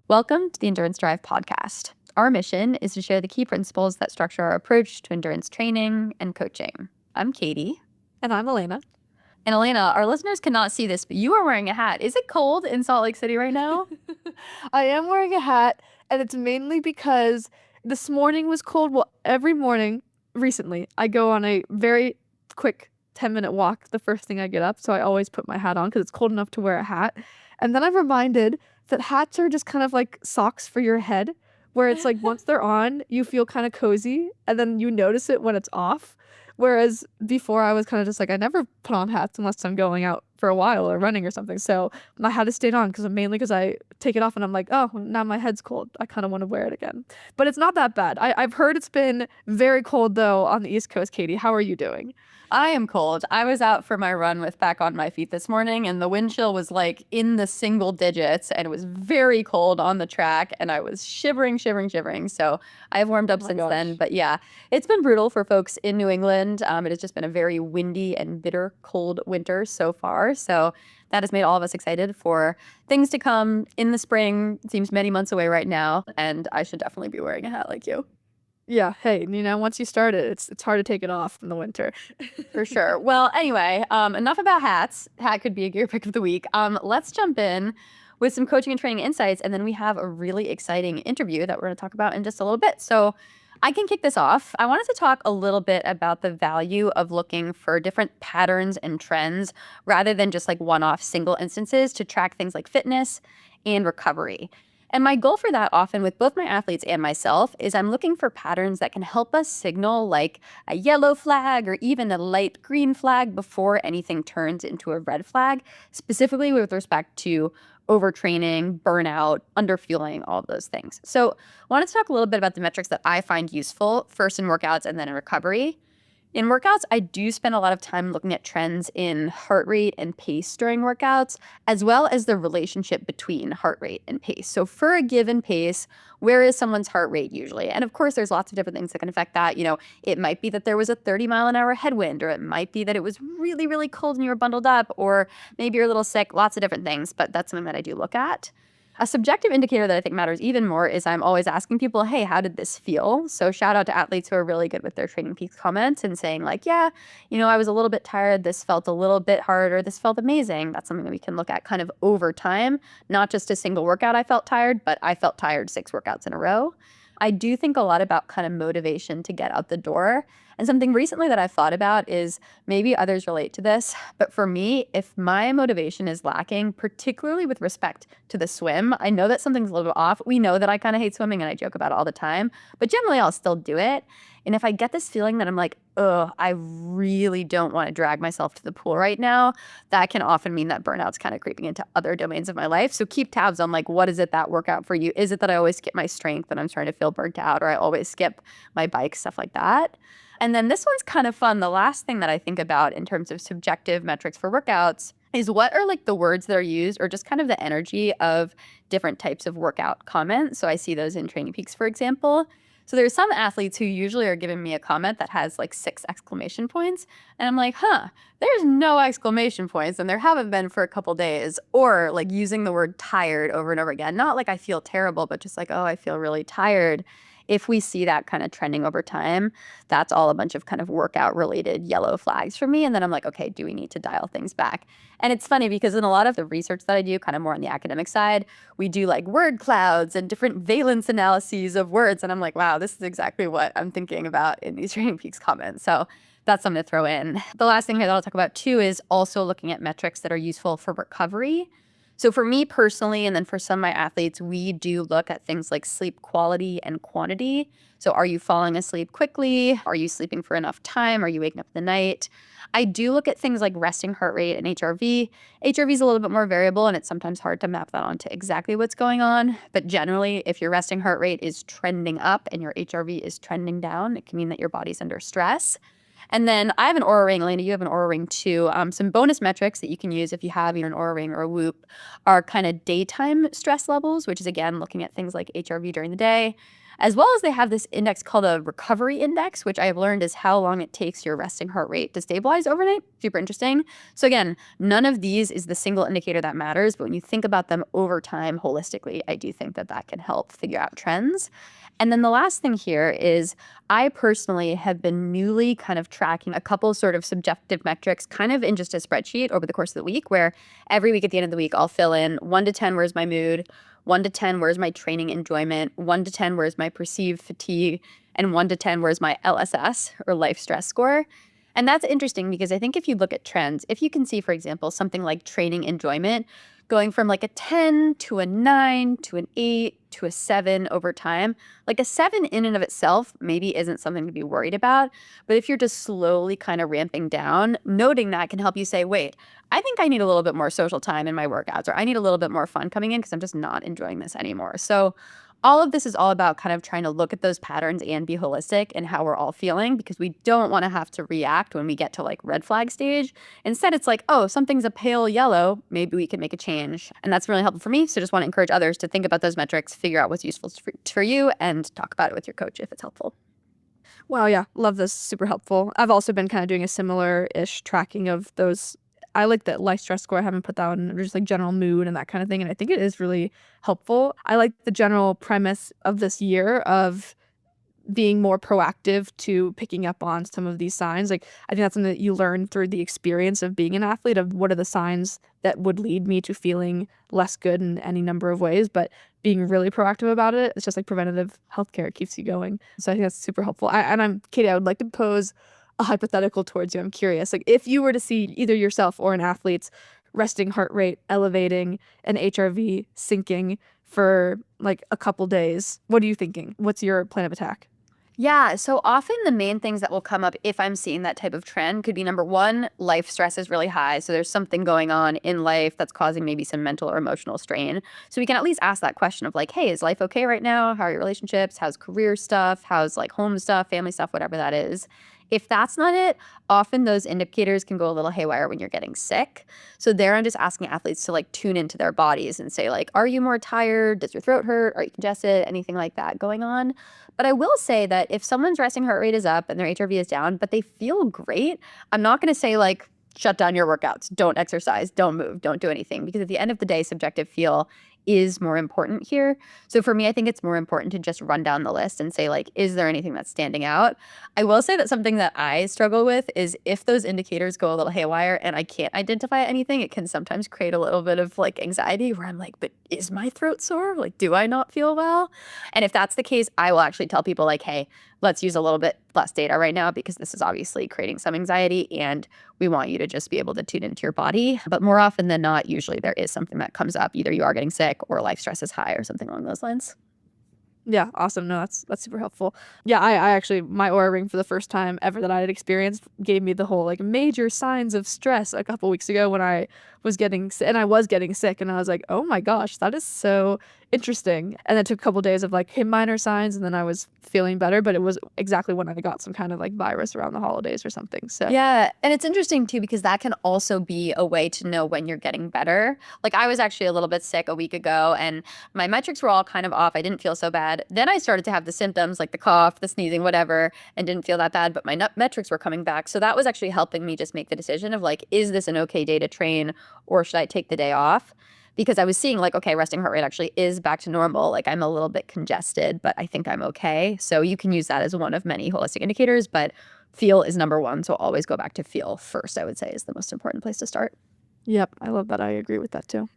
Welcome to the Endurance Drive podcast. Our mission is to share the key principles that structure our approach to endurance training and coaching. I'm Katie. And I'm Elena. And Elena, our listeners cannot see this, but you are wearing a hat. Is it cold in Salt Lake City right now? I am wearing a hat, and it's mainly because this morning was cold. Well, every morning recently, I go on a very quick 10-minute walk the first thing I get up, so I always put my hat on because it's cold enough to wear a hat. And then I'm reminded that hats are just kind of like socks for your head, where it's like once they're on, you feel kind of cozy, and then you notice it when it's off. Whereas before I was kind of just like, I never put on hats unless I'm going out for a while or running or something. So my hat has stayed on mainly because I take it off and I'm like, oh, now my head's cold. I kind of want to wear it again. But it's not that bad. I've heard it's been very cold though on the East Coast, Katie. How are you doing? I am cold. I was out for my run with Back on My Feet this morning, and the wind chill was like in the single digits, and it was very cold on the track, and I was shivering. So I have warmed up since then. But yeah, it's been brutal for folks in New England. It has just been a very windy and bitter cold winter so far. So that has made all of us excited for things to come in the spring. It seems many months away right now, and I should definitely be wearing a hat like you. Yeah, hey, once you start it, it's hard to take it off in the winter. For sure. Well, anyway, enough about hats. Hat could be a gear pick of the week. Let's jump in with some coaching and training insights, and then we have a really exciting interview that we're going to talk about in just a little bit. So I can kick this off. I wanted to talk a little bit about the value of looking for different patterns and trends rather than just like one-off single instances to track things like fitness and recovery. And my goal for that often with both my athletes and myself is I'm looking for patterns that can help us signal like a yellow flag or even a light green flag before anything turns into a red flag, specifically with respect to overtraining, burnout, underfueling, all of those things. So I wanted to talk a little bit about the metrics that I find useful, first in workouts and then in recovery. In workouts, I do spend a lot of time looking at trends in heart rate and pace during workouts, as well as the relationship between heart rate and pace. So for a given pace, where is someone's heart rate usually? And of course, there's lots of different things that can affect that. It might be that there was a 30-mile-an-hour headwind, or it might be that it was really, really cold and you were bundled up, or maybe you're a little sick, lots of different things, but that's something that I do look at. A subjective indicator that I think matters even more is I'm always asking people, hey, how did this feel? So shout out to athletes who are really good with their Training Peaks comments and saying like, yeah, I was a little bit tired. This felt a little bit harder. This felt amazing. That's something that we can look at kind of over time, not just a single workout I felt tired, but I felt tired 6 workouts in a row. I do think a lot about kind of motivation to get out the door. And something recently that I've thought about is maybe others relate to this, but for me, if my motivation is lacking, particularly with respect to the swim, I know that something's a little bit off. We know that I kind of hate swimming and I joke about it all the time, but generally I'll still do it. And if I get this feeling that I'm like, oh, I really don't want to drag myself to the pool right now, that can often mean that burnout's kind of creeping into other domains of my life. So keep tabs on like, what is it that workout for you? Is it that I always skip my strength and I'm starting to feel burnt out, or I always skip my bike, stuff like that? And then this one's kind of fun. The last thing that I think about in terms of subjective metrics for workouts is what are like the words that are used or just kind of the energy of different types of workout comments. So I see those in Training Peaks, for example. So there's some athletes who usually are giving me a comment that has like 6 exclamation points. And I'm like, there's no exclamation points. And there haven't been for a couple days. Or like using the word tired over and over again. Not like I feel terrible, but just like, oh, I feel really tired. If we see that kind of trending over time, that's all a bunch of kind of workout related yellow flags for me. And then I'm like, okay, do we need to dial things back? And it's funny because in a lot of the research that I do, kind of more on the academic side, we do like word clouds and different valence analyses of words. And I'm like, wow, this is exactly what I'm thinking about in these Training Peaks comments. So that's something to throw in. The last thing that I'll talk about too is also looking at metrics that are useful for recovery. So for me personally, and then for some of my athletes, we do look at things like sleep quality and quantity. So are you falling asleep quickly? Are you sleeping for enough time? Are you waking up in the night? I do look at things like resting heart rate and HRV. HRV is a little bit more variable, and it's sometimes hard to map that onto exactly what's going on. But generally, if your resting heart rate is trending up and your HRV is trending down, it can mean that your body's under stress. And then I have an Oura Ring. Elena, you have an Oura Ring too. Some bonus metrics that you can use if you have either an Oura Ring or a Whoop are kind of daytime stress levels, which is, again, looking at things like HRV during the day. as well as they have this index called a recovery index, which I've learned is how long it takes your resting heart rate to stabilize overnight. Super interesting. So again, none of these is the single indicator that matters, but when you think about them over time holistically, I do think that that can help figure out trends. And then the last thing here is I personally have been newly kind of tracking a couple sort of subjective metrics kind of in just a spreadsheet over the course of the week, where every week at the end of the week, I'll fill in 1 to 10, where's my mood? 1 to 10, where's my training enjoyment? 1 to 10, where's my perceived fatigue? And 1 to 10, where's my LSS or life stress score? And that's interesting because I think if you look at trends, if you can see, for example, something like training enjoyment going from like a 10 to a 9 to an 8 to a 7 over time, like a 7 in and of itself maybe isn't something to be worried about. But if you're just slowly kind of ramping down, noting that can help you say, wait, I think I need a little bit more social time in my workouts, or I need a little bit more fun coming in because I'm just not enjoying this anymore. So all of this is all about kind of trying to look at those patterns and be holistic in how we're all feeling, because we don't want to have to react when we get to like red flag stage. Instead, it's like, oh, something's a pale yellow, maybe we can make a change. And that's really helpful for me. So just want to encourage others to think about those metrics, figure out what's useful for you, and talk about it with your coach if it's helpful. Wow, yeah, love this. Super helpful. I've also been kind of doing a similar-ish tracking of those. I like that life stress score. I haven't put that on, or just like general mood and that kind of thing. And I think it is really helpful. I like the general premise of this year of being more proactive to picking up on some of these signs. Like, I think that's something that you learn through the experience of being an athlete, of what are the signs that would lead me to feeling less good in any number of ways, but being really proactive about it. It's just like preventative healthcare. It keeps you going. So I think that's super helpful. Katie, I would like to pose a hypothetical towards you. I'm curious, like if you were to see either yourself or an athlete's resting heart rate elevating and HRV sinking for like a couple days, what are you thinking? What's your plan of attack? Yeah, so often the main things that will come up if I'm seeing that type of trend could be number one, life stress is really high. So there's something going on in life that's causing maybe some mental or emotional strain. So we can at least ask that question of like, hey, is life okay right now? How are your relationships? How's career stuff? How's like home stuff, family stuff, whatever that is? If that's not it, often those indicators can go a little haywire when you're getting sick. So there I'm just asking athletes to like tune into their bodies and say like, are you more tired? Does your throat hurt? Are you congested? Anything like that going on? But I will say that if someone's resting heart rate is up and their HRV is down, but they feel great, I'm not going to say like, shut down your workouts, don't exercise, don't move, don't do anything. Because at the end of the day, subjective feel is more important here. So for me, I think it's more important to just run down the list and say like, is there anything that's standing out? I will say that something that I struggle with is if those indicators go a little haywire and I can't identify anything, it can sometimes create a little bit of like anxiety where I'm like, but is my throat sore? Like, do I not feel well? And if that's the case, I will actually tell people like, hey, let's use a little bit less data right now because this is obviously creating some anxiety and we want you to just be able to tune into your body. But more often than not, usually there is something that comes up. Either you are getting sick or life stress is high or something along those lines. Yeah, awesome. No, that's super helpful. Yeah, I actually, my Aura Ring for the first time ever that I had experienced gave me the whole like major signs of stress a couple weeks ago when I was getting and I was getting sick, and I was like, oh my gosh, that is so interesting. And it took a couple days of like, hey, minor signs, and then I was feeling better, but it was exactly when I got some kind of like virus around the holidays or something. So yeah, and it's interesting too because that can also be a way to know when you're getting better. Like I was actually a little bit sick a week ago and my metrics were all kind of off. I didn't feel so bad. Then I started to have the symptoms like the cough, the sneezing, whatever, and didn't feel that bad, but my metrics were coming back. So that was actually helping me just make the decision of like, is this an okay day to train or should I take the day off? Because I was seeing like, okay, resting heart rate actually is back to normal. Like I'm a little bit congested, but I think I'm okay. So you can use that as one of many holistic indicators, but feel is number one. So always go back to feel first, I would say is the most important place to start. yep, I love that. I agree with that too.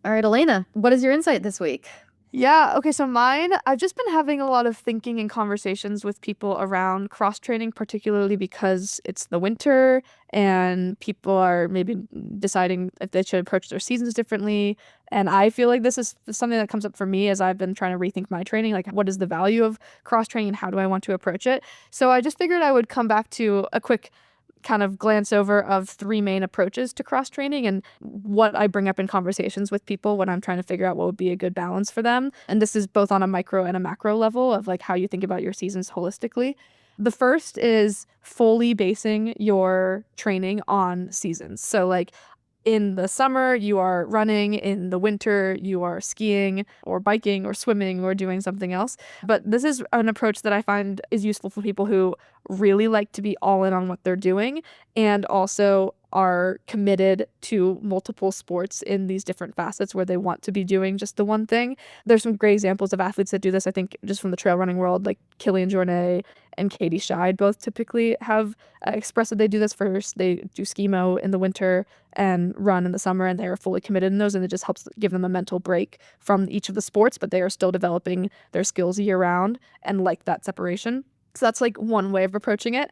All right, Elena, what is your insight this week? Yeah, okay, so mine, I've just been having a lot of thinking and conversations with people around cross training, particularly because it's the winter and people are maybe deciding if they should approach their seasons differently. And I feel like this is something that comes up for me as I've been trying to rethink my training. Like, what is the value of cross training and how do I want to approach it? So I just figured I would come back to a quick kind of glance over of three main approaches to cross training and what I bring up in conversations with people when I'm trying to figure out what would be a good balance for them. And this is both on a micro and a macro level of like how you think about your seasons holistically. The first is fully basing your training on seasons. So like In the summer, you are running. In the winter, you are skiing or biking or swimming or doing something else. But this is an approach that I find is useful for people who really like to be all in on what they're doing and also are committed to multiple sports in these different facets where they want to be doing just the one thing. There's some great examples of athletes that do this, I think, just from the trail running world, like Kilian Jornet and Katie Scheid both typically have expressed that they do this first. They do skimo in the winter and run in the summer, and they are fully committed in those, and it just helps give them a mental break from each of the sports, but they are still developing their skills year round and like that separation. So that's like one way of approaching it.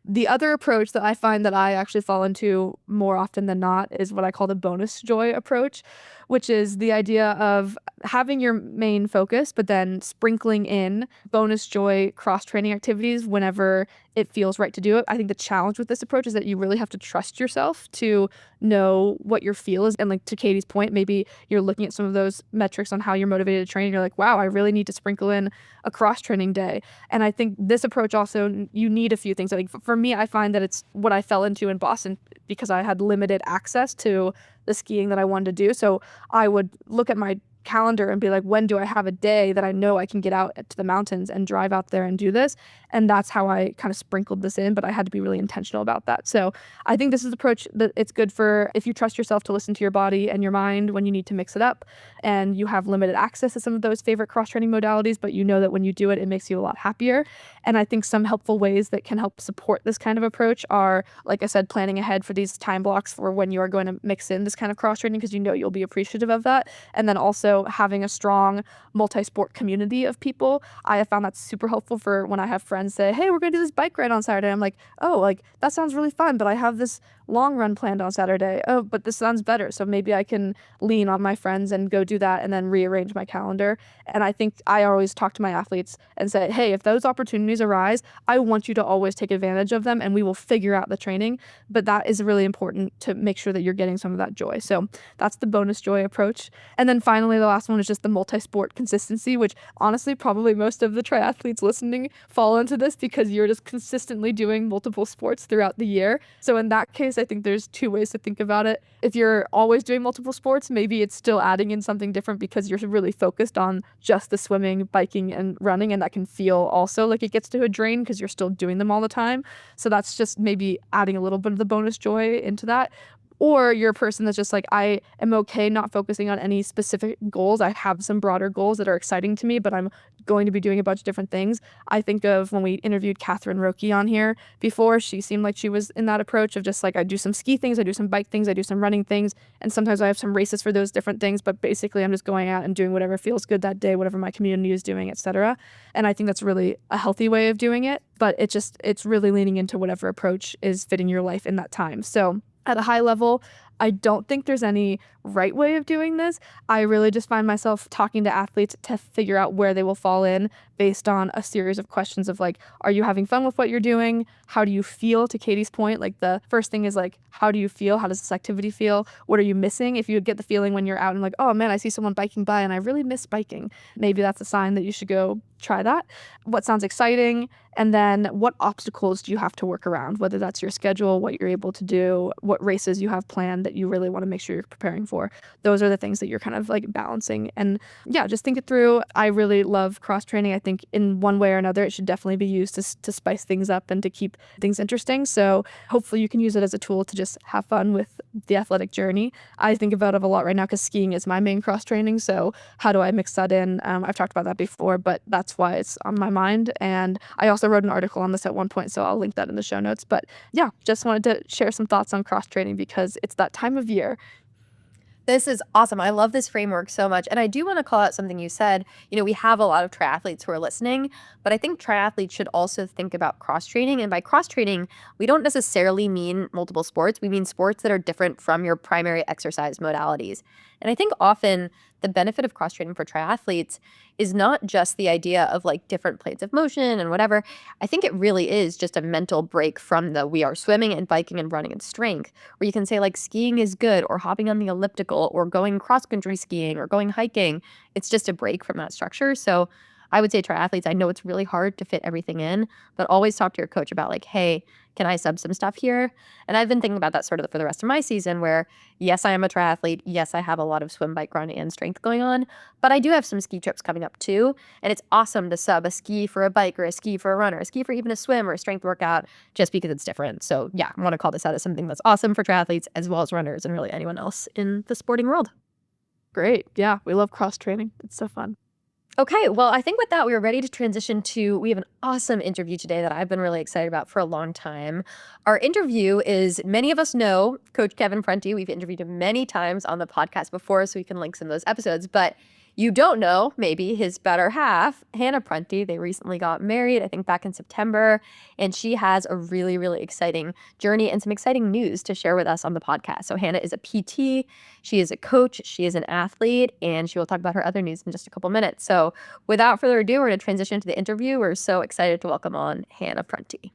The other approach that I find that I actually fall into more often than not is what I call the bonus joy approach, which is the idea of having your main focus, but then sprinkling in bonus joy cross training activities whenever it feels right to do it. I think the challenge with this approach is that you really have to trust yourself to know what your feel is. And like to Katie's point, maybe you're looking at some of those metrics on how you're motivated to train. And you're like, wow, I really need to sprinkle in a cross training day. And I think this approach also, you need a few things. I think for me, I find that it's what I fell into in Boston because I had limited access to the skiing that I wanted to do. So I would look at my calendar and be like, when do I have a day that I know I can get out to the mountains and drive out there and do this? And that's how I kind of sprinkled this in, but I had to be really intentional about that. So I think this is an approach that it's good for if you trust yourself to listen to your body and your mind when you need to mix it up and you have limited access to some of those favorite cross-training modalities, but you know that when you do it, it makes you a lot happier. And I think some helpful ways that can help support this kind of approach are, like I said, planning ahead for these time blocks for when you are going to mix in this kind of cross-training because you know you'll be appreciative of that. And then also having a strong multi-sport community of people. I have found that super helpful for when I have friends say, hey, we're going to do this bike ride on Saturday. I'm like, oh, like that sounds really fun, but I have this long run planned on Saturday. Oh, but this sounds better. So maybe I can lean on my friends and go do that and then rearrange my calendar. And I think I always talk to my athletes and say, hey, if those opportunities arise, I want you to always take advantage of them and we will figure out the training. But that is really important to make sure that you're getting some of that joy. So that's the bonus joy approach. And then finally, the last one is just the multi-sport consistency, which honestly, probably most of the triathletes listening fall into this because you're just consistently doing multiple sports throughout the year. So in that case, I think there's two ways to think about it. If you're always doing multiple sports, maybe it's still adding in something different because you're really focused on just the swimming, biking, and running, and that can feel also like it gets to a drain because you're still doing them all the time. So that's just maybe adding a little bit of the bonus joy into that. Or you're a person that's just like, I am okay not focusing on any specific goals. I have some broader goals that are exciting to me, but I'm going to be doing a bunch of different things. I think of when we interviewed Catherine Roki on here before, she seemed like she was in that approach of just like, I do some ski things, I do some bike things, I do some running things, and sometimes I have some races for those different things, but basically I'm just going out and doing whatever feels good that day, whatever my community is doing, etc. And I think that's really a healthy way of doing it, but it's really leaning into whatever approach is fitting your life in that time. So at a high level, I don't think there's any right way of doing this. I really just find myself talking to athletes to figure out where they will fall in based on a series of questions of like, are you having fun with what you're doing? How do you feel? To Katie's point, like the first thing is like, how do you feel? How does this activity feel? What are you missing? If you get the feeling when you're out and like, oh man, I see someone biking by and I really miss biking, maybe that's a sign that you should go try that. What sounds exciting? And then what obstacles do you have to work around? Whether that's your schedule, what you're able to do, what races you have planned that you really want to make sure you're preparing for. Those are the things that you're kind of like balancing. And yeah, just think it through. I really love cross training. I think in one way or another, it should definitely be used to spice things up and to keep things interesting. So hopefully you can use it as a tool to just have fun with the athletic journey. I think about it a lot right now because skiing is my main cross training. So how do I mix that in? I've talked about that before, but that's why it's on my mind. And I also wrote an article on this at one point, so I'll link that in the show notes. But yeah, just wanted to share some thoughts on cross training because it's that time of year. This is awesome. I love this framework so much. And I do want to call out something you said. You know, we have a lot of triathletes who are listening, but I think triathletes should also think about cross training. And by cross training, we don't necessarily mean multiple sports. We mean sports that are different from your primary exercise modalities. And I think often the benefit of cross training for triathletes is not just the idea of like different planes of motion and whatever. I think it really is just a mental break from the we are swimming and biking and running and strength, where you can say like skiing is good or hopping on the elliptical or going cross country skiing or going hiking. It's just a break from that structure. So I would say triathletes, I know it's really hard to fit everything in, but always talk to your coach about like, hey, can I sub some stuff here? And I've been thinking about that sort of for the rest of my season where, yes, I am a triathlete. Yes, I have a lot of swim, bike, run, and strength going on, but I do have some ski trips coming up too. And it's awesome to sub a ski for a bike or a ski for a run or a ski for even a swim or a strength workout just because it's different. So yeah, I want to call this out as something that's awesome for triathletes as well as runners and really anyone else in the sporting world. Great. Yeah, we love cross training. It's so fun. Okay, well, I think with that, we are ready to transition to, we have an awesome interview today that I've been really excited about for a long time. Our interview is, many of us know Coach Kevin Prunty. We've interviewed him many times on the podcast before, so we can link some of those episodes. But you don't know, maybe, his better half, Hanna Prunty. They recently got married, I think back in September, and she has a really, really exciting journey and some exciting news to share with us on the podcast. So Hanna is a PT, she is a coach, she is an athlete, and she will talk about her other news in just a couple minutes. So without further ado, we're going to transition to the interview. We're so excited to welcome on Hanna Prunty.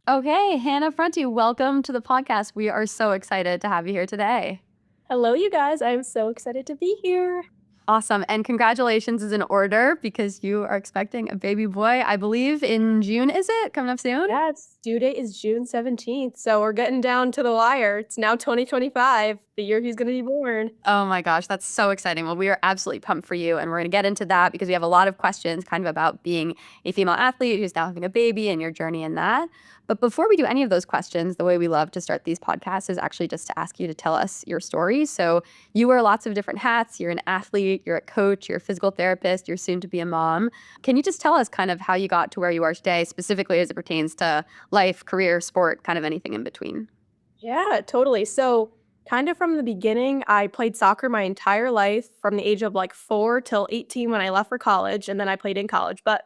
Okay, Hanna Prunty, welcome to the podcast. We are so excited to have you here today. Hello, you guys. I'm so excited to be here. Awesome. And congratulations is in order because you are expecting a baby boy, I believe, in June, is it? Coming up soon? Yeah, its due date is June 17th, so we're getting down to the wire. It's now 2025, the year he's going to be born. Oh my gosh, that's so exciting. Well, we are absolutely pumped for you, and we're going to get into that because we have a lot of questions kind of about being a female athlete who's now having a baby and your journey in that. But before we do any of those questions, the way we love to start these podcasts is actually just to ask you to tell us your story. So you wear lots of different hats. You're an athlete, you're a coach, you're a physical therapist, you're soon to be a mom. Can you just tell us kind of how you got to where you are today, specifically as it pertains to life, career, sport, kind of anything in between? Yeah, totally. So, kind of from the beginning, I played soccer my entire life from the age of like 4 till 18 when I left for college, and then I played in college. But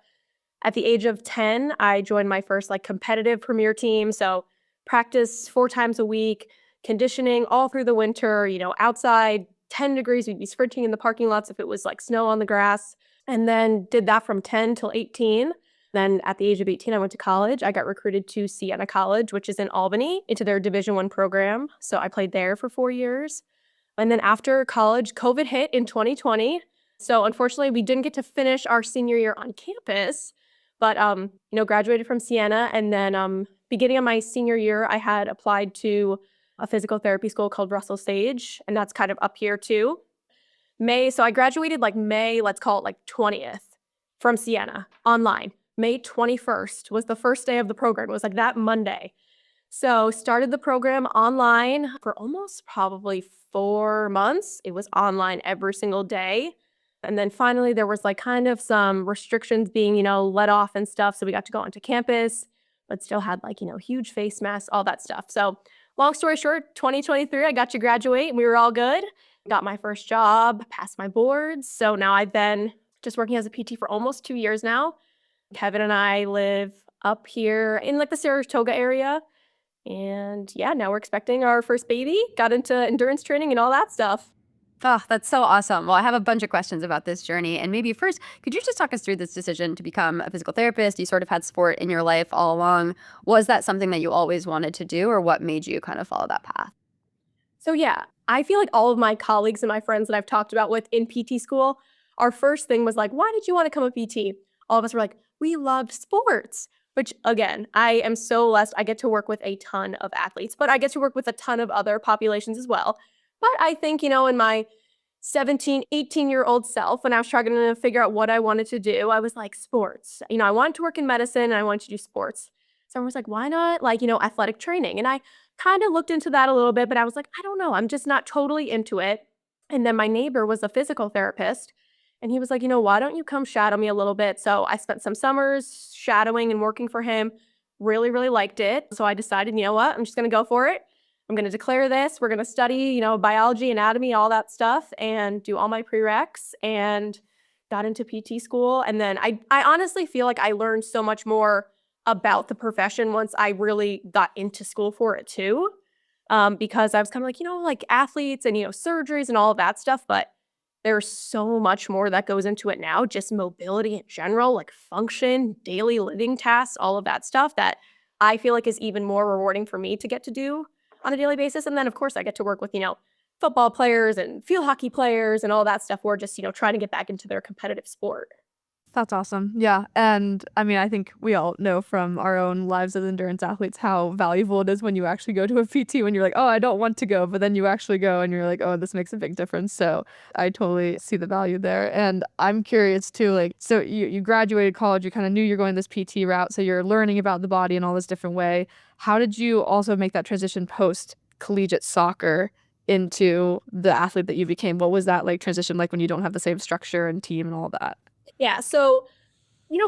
at the age of 10, I joined my first like competitive premier team. So, practice 4 times a week, conditioning all through the winter, outside 10 degrees, we'd be sprinting in the parking lots if it was like snow on the grass. And then did that from 10 till 18. Then at the age of 18, I went to college. I got recruited to Siena College, which is in Albany, into their Division I program. So I played there for 4 years. And then after college, COVID hit in 2020. So unfortunately, we didn't get to finish our senior year on campus, but graduated from Siena. And then beginning of my senior year, I had applied to a physical therapy school called Russell Sage, and that's kind of up here too. So I graduated like May, let's call it like 20th from Siena online. May 21st was the first day of the program. It was like that Monday. So started the program online for almost probably 4 months. It was online every single day. And then finally there was like kind of some restrictions being, let off and stuff. So we got to go onto campus, but still had like, huge face masks, all that stuff. So long story short, 2023, I got to graduate and we were all good. Got my first job, passed my boards. So now I've been just working as a PT for almost 2 years now. Kevin and I live up here in like the Saratoga area. And yeah, now we're expecting our first baby, got into endurance training and all that stuff. Oh, that's so awesome. Well, I have a bunch of questions about this journey. And maybe first, could you just talk us through this decision to become a physical therapist? You sort of had sport in your life all along. Was that something that you always wanted to do, or what made you kind of follow that path? So yeah, I feel like all of my colleagues and my friends that I've talked about with in PT school, our first thing was like, why did you want to become a PT? All of us were like, we loved sports. Which again, I am so blessed. I get to work with a ton of athletes, but I get to work with a ton of other populations as well. But I think, in my 17, 18-year-old self, when I was trying to figure out what I wanted to do, I was like, sports. I wanted to work in medicine and I wanted to do sports. So I was like, why not athletic training? And I kind of looked into that a little bit, but I was like, I don't know. I'm just not totally into it. And then my neighbor was a physical therapist. And he was like, why don't you come shadow me a little bit? So I spent some summers shadowing and working for him. Really, really liked it. So I decided, you know what? I'm just going to go for it. I'm going to declare this. We're going to study, biology, anatomy, all that stuff, and do all my prereqs, and got into PT school. And then I honestly feel like I learned so much more about the profession once I really got into school for it too. Because I was kind of like, like athletes and, surgeries and all of that stuff, but there's so much more that goes into it now, just mobility in general, like function, daily living tasks, all of that stuff that I feel like is even more rewarding for me to get to do on a daily basis. And then, of course, I get to work with, football players and field hockey players and all that stuff. We're just, trying to get back into their competitive sport. That's awesome. Yeah. And I mean, I think we all know from our own lives as endurance athletes how valuable it is when you actually go to a PT when you're like, oh, I don't want to go, but then you actually go and you're like, oh, this makes a big difference. So I totally see the value there. And I'm curious too, like, so you graduated college, you kind of knew you're going this PT route. So you're learning about the body in all this different way. How did you also make that transition post collegiate soccer into the athlete that you became? What was that like transition like when you don't have the same structure and team and all that? Yeah. So,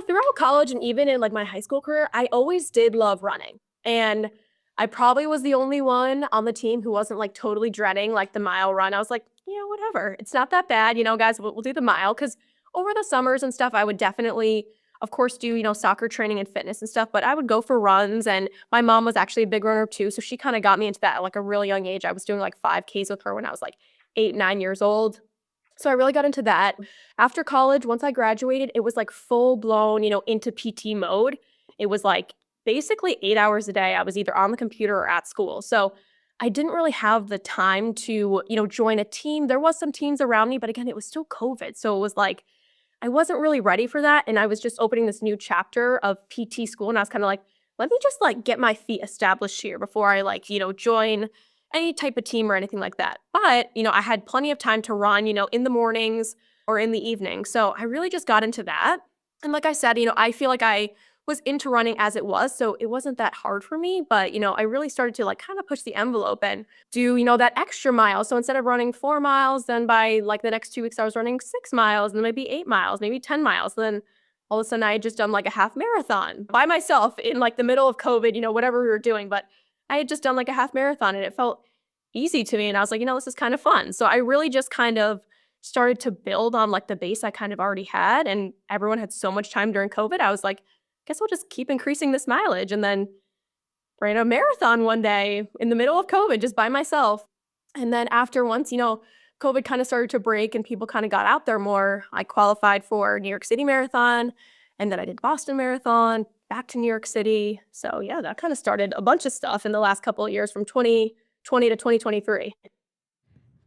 throughout college and even in like my high school career, I always did love running. And I probably was the only one on the team who wasn't like totally dreading like the mile run. I was like, whatever. It's not that bad. Guys, we'll do the mile. Cause over the summers and stuff, I would definitely, of course, do, soccer training and fitness and stuff, but I would go for runs. And my mom was actually a big runner too. So she kind of got me into that at like a really young age. I was doing like 5Ks with her when I was like 8, 9 years old. So I really got into that. After college, once I graduated, it was like full blown, into PT mode. It was like basically 8 hours a day. I was either on the computer or at school. So I didn't really have the time to, join a team. There was some teams around me, but again, it was still COVID. So it was like I wasn't really ready for that. And I was just opening this new chapter of PT school. And I was kind of like, let me just like get my feet established here before I like, join any type of team or anything like that. But, I had plenty of time to run, in the mornings or in the evening. So I really just got into that. And like I said, I feel like I was into running as it was. So it wasn't that hard for me. But, I really started to like kind of push the envelope and do, that extra mile. So instead of running 4 miles, then by like the next 2 weeks, I was running 6 miles and then maybe 8 miles, maybe 10 miles. Then all of a sudden I had just done like a half marathon by myself in like the middle of COVID, whatever we were doing. But I had just done like a half marathon and it felt easy to me. And I was like, this is kind of fun. So I really just kind of started to build on like the base I kind of already had. And everyone had so much time during COVID. I was like, guess we'll just keep increasing this mileage. And then ran a marathon one day in the middle of COVID just by myself. And then after once, COVID kind of started to break and people kind of got out there more, I qualified for New York City Marathon. And then I did Boston Marathon, back to New York City. So yeah, that kind of started a bunch of stuff in the last couple of years from 2020 to 2023.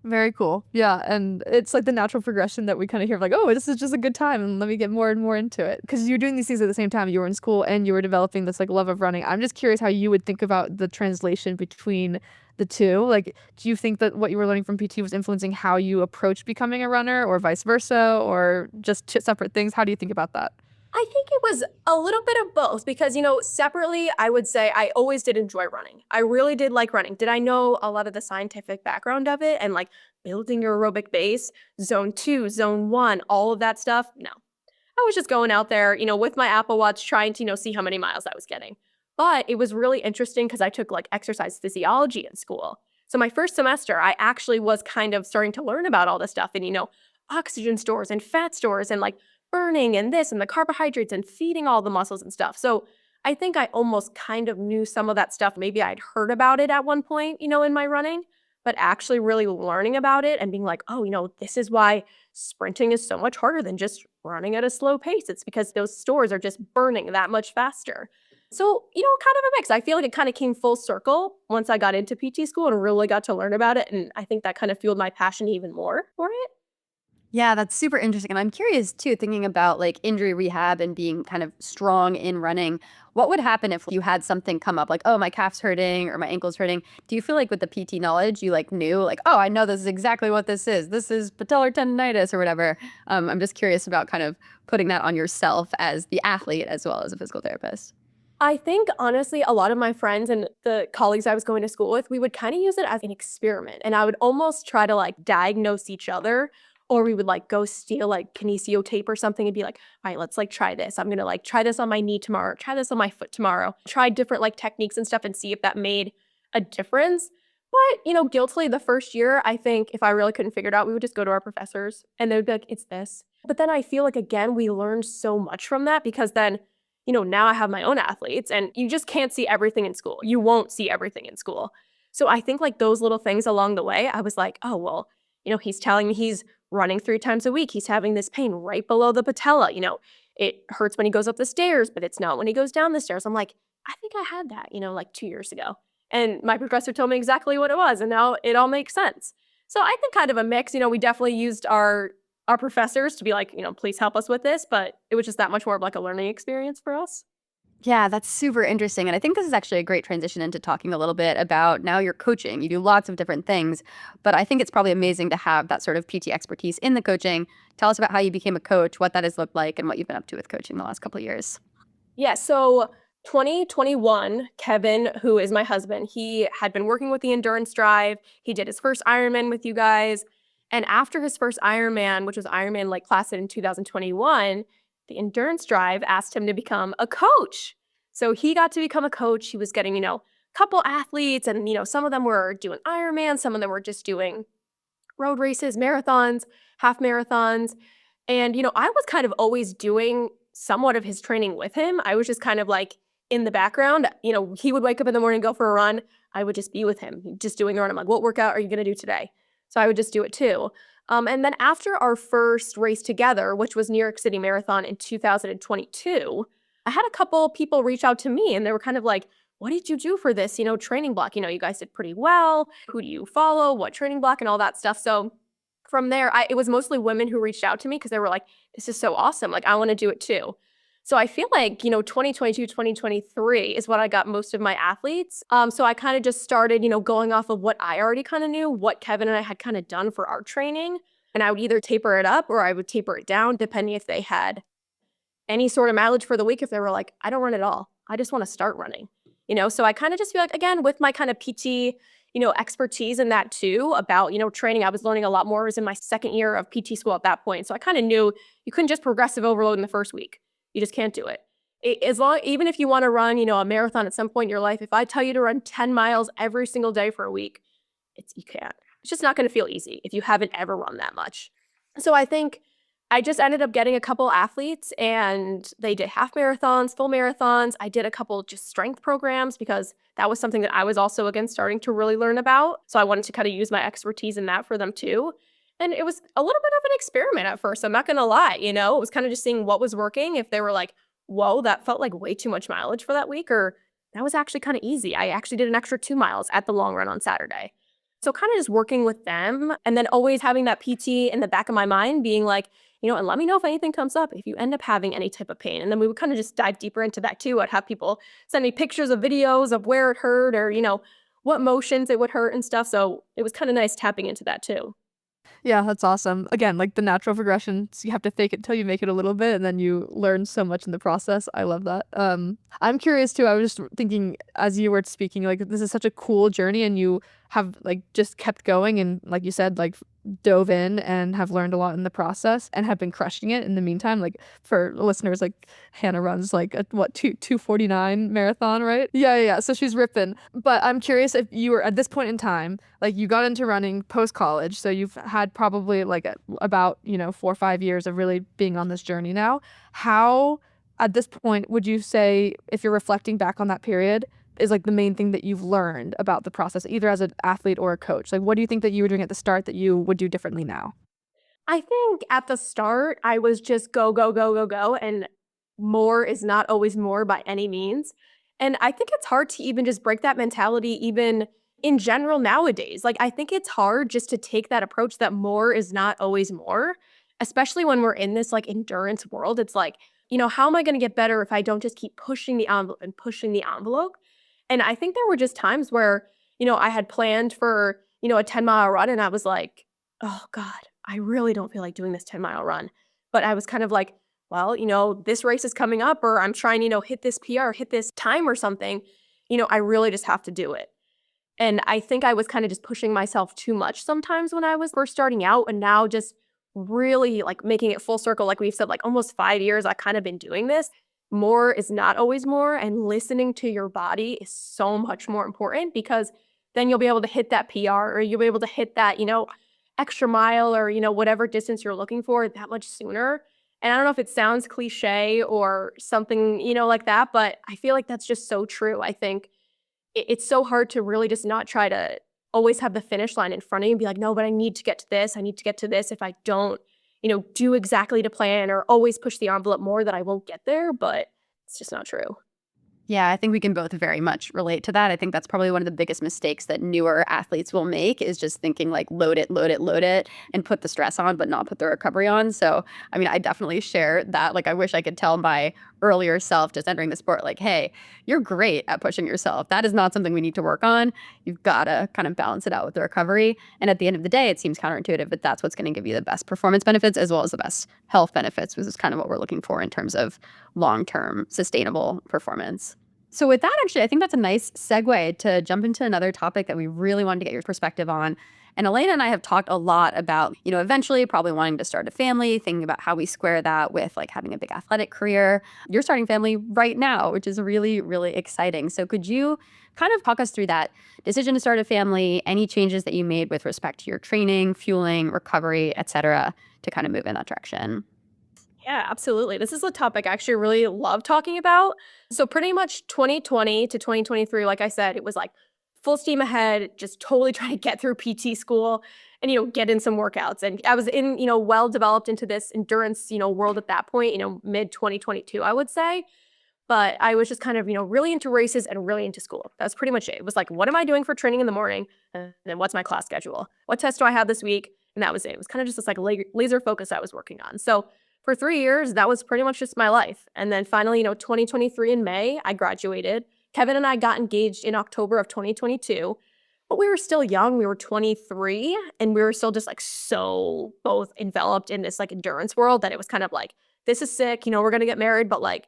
Very cool. Yeah, and it's like the natural progression that we kind of hear of like, oh, this is just a good time and let me get more and more into it. Because you're doing these things at the same time. You were in school and you were developing this like love of running. I'm just curious how you would think about the translation between the two. Like, do you think that what you were learning from PT was influencing how you approach becoming a runner or vice versa or just two separate things? How do you think about that? I think it was a little bit of both because, separately, I would say I always did enjoy running. I really did like running. Did I know a lot of the scientific background of it and like building your aerobic base, zone 2, zone 1, all of that stuff? No. I was just going out there, with my Apple Watch trying to, see how many miles I was getting. But it was really interesting because I took like exercise physiology in school. So my first semester, I actually was kind of starting to learn about all this stuff and, oxygen stores and fat stores and like burning and this and the carbohydrates and feeding all the muscles and stuff. So I think I almost kind of knew some of that stuff. Maybe I'd heard about it at one point, in my running, but actually really learning about it and being like, oh, this is why sprinting is so much harder than just running at a slow pace. It's because those stores are just burning that much faster. So, kind of a mix. I feel like it kind of came full circle once I got into PT school and really got to learn about it. And I think that kind of fueled my passion even more for it. Yeah, that's super interesting. And I'm curious too, thinking about like injury rehab and being kind of strong in running. What would happen if you had something come up like, oh, my calf's hurting or my ankle's hurting? Do you feel like with the PT knowledge, you like knew like, oh, I know this is exactly what this is. This is patellar tendonitis or whatever. I'm just curious about kind of putting that on yourself as the athlete as well as a physical therapist. I think honestly, a lot of my friends and the colleagues I was going to school with, we would kind of use it as an experiment. And I would almost try to like diagnose each other. Or we would like go steal like kinesio tape or something and be like, all right, let's like try this. I'm gonna like try this on my knee tomorrow, try this on my foot tomorrow, try different like techniques and stuff and see if that made a difference. But, guiltily the first year, I think if I really couldn't figure it out, we would just go to our professors and they would be like, it's this. But then I feel like, again, we learned so much from that because then, now I have my own athletes and you just can't see everything in school. You won't see everything in school. So I think like those little things along the way, I was like, oh, well, he's telling me he's running 3 times a week. He's having this pain right below the patella. It hurts when he goes up the stairs, but it's not when he goes down the stairs. I'm like, I think I had that, like 2 years ago. And my professor told me exactly what it was. And now it all makes sense. So I think kind of a mix. We definitely used our professors to be like, please help us with this, but it was just that much more of like a learning experience for us. Yeah, that's super interesting. And I think this is actually a great transition into talking a little bit about now you're coaching. You do lots of different things, but I think it's probably amazing to have that sort of PT expertise in the coaching. Tell us about how you became a coach, what that has looked like, and what you've been up to with coaching the last couple of years. Yeah, so 2021, Kevin, who is my husband, he had been working with the endurance drive. He did his first Ironman with you guys. And after his first Ironman, which was Ironman Lake Placid in 2021, the endurance drive asked him to become a coach. So he got to become a coach. He was getting, a couple athletes, and, some of them were doing Ironman, some of them were just doing road races, marathons, half marathons. And, I was kind of always doing somewhat of his training with him. I was just kind of like in the background. He would wake up in the morning and go for a run. I would just be with him, just doing the run. I'm like, what workout are you going to do today? So I would just do it too. And then after our first race together, which was New York City Marathon in 2022, I had a couple people reach out to me and they were kind of like, what did you do for this, training block? You guys did pretty well. Who do you follow? What training block and all that stuff. So from there, it was mostly women who reached out to me because they were like, this is so awesome. Like, I want to do it too. So I feel like, 2022, 2023 is what I got most of my athletes. So I kind of just started, going off of what I already kind of knew, what Kevin and I had kind of done for our training. And I would either taper it up or I would taper it down, depending if they had any sort of mileage for the week. If they were like, I don't run at all, I just want to start running, So I kind of just feel like, again, with my kind of PT, expertise in that too about, training. I was learning a lot more. I was in my second year of PT school at that point. So I kind of knew you couldn't just progressive overload in the first week. You just can't do it. Even if you want to run, a marathon at some point in your life, if I tell you to run 10 miles every single day for a week, you can't. It's just not going to feel easy if you haven't ever run that much. So I think I just ended up getting a couple athletes and they did half marathons, full marathons. I did a couple just strength programs because that was something that I was also, again, starting to really learn about. So I wanted to kind of use my expertise in that for them too. And it was a little bit of an experiment at first. I'm not going to lie, it was kind of just seeing what was working. If they were like, whoa, that felt like way too much mileage for that week, or that was actually kind of easy. I actually did an extra 2 miles at the long run on Saturday. So kind of just working with them and then always having that PT in the back of my mind being like, and let me know if anything comes up, if you end up having any type of pain. And then we would kind of just dive deeper into that too. I'd have people send me pictures of videos of where it hurt or, what motions it would hurt and stuff. So it was kind of nice tapping into that too. Yeah, that's awesome. Again, like the natural progressions, you have to fake it till you make it a little bit, and then you learn so much in the process. I love that. I'm curious too. I was just thinking as you were speaking, like this is such a cool journey, and you have like just kept going, and like you said, like dove in and have learned a lot in the process, and have been crushing it in the meantime. Like for listeners, like Hannah runs like a 2:49 marathon, right? Yeah. So she's ripping. But I'm curious if you were at this point in time, like you got into running post college, so you've had probably like about 4 or 5 years of really being on this journey now. How at this point would you say, if you're reflecting back on that period, is like the main thing that you've learned about the process, either as an athlete or a coach? Like what do you think that you were doing at the start that you would do differently now? I think at the start, I was just go, go, go, go, go. And more is not always more by any means. And I think it's hard to even just break that mentality, even in general nowadays. Like, I think it's hard just to take that approach that more is not always more, especially when we're in this like endurance world. It's like, how am I going to get better if I don't just keep pushing the envelope and pushing the envelope? And I think there were just times where, I had planned for, a 10-mile run and I was like, oh God, I really don't feel like doing this 10-mile run. But I was kind of like, well, this race is coming up or I'm trying, hit this PR, hit this time or something. I really just have to do it. And I think I was kind of just pushing myself too much sometimes when I was first starting out, and now just really like making it full circle. Like we've said, like almost 5 years, I've kind of been doing this. More is not always more, and listening to your body is so much more important because then you'll be able to hit that PR or you'll be able to hit that, extra mile or, whatever distance you're looking for that much sooner. And I don't know if it sounds cliche or something, like that, but I feel like that's just so true. I think it's so hard to really just not try to always have the finish line in front of you and be like, no, but I need to get to this. I need to get to this. If I don't, do exactly to plan or always push the envelope more, that I won't get there. But it's just not true. Yeah, I think we can both very much relate to that. I think that's probably one of the biggest mistakes that newer athletes will make is just thinking like load it, load it, load it, and put the stress on, but not put the recovery on. So, I mean, I definitely share that. Like, I wish I could tell my earlier self just entering the sport, like, hey, you're great at pushing yourself. That is not something we need to work on. You've got to kind of balance it out with the recovery. And at the end of the day, it seems counterintuitive, but that's what's going to give you the best performance benefits as well as the best health benefits, which is kind of what we're looking for in terms of long-term sustainable performance. So with that, actually, I think that's a nice segue to jump into another topic that we really wanted to get your perspective on. And Elena and I have talked a lot about, eventually probably wanting to start a family, thinking about how we square that with like having a big athletic career. You're starting family right now, which is really, really exciting. So could you kind of talk us through that decision to start a family, any changes that you made with respect to your training, fueling, recovery, et cetera, to kind of move in that direction? Yeah, absolutely. This is a topic I actually really love talking about. So pretty much 2020 to 2023, like I said, it was like full steam ahead, just totally trying to get through PT school and, get in some workouts. And I was in, well developed into this endurance, world at that point, mid 2022, I would say. But I was just kind of, really into races and really into school. That's pretty much it. It was like, what am I doing for training in the morning? And then what's my class schedule? What test do I have this week? And that was it. It was kind of just this like laser focus I was working on. So for 3 years, that was pretty much just my life. And then finally, 2023 in May, I graduated. Kevin and I got engaged in October of 2022, but we were still young. We were 23 and we were still just like so both enveloped in this like endurance world that it was kind of like, this is sick, we're going to get married, but like,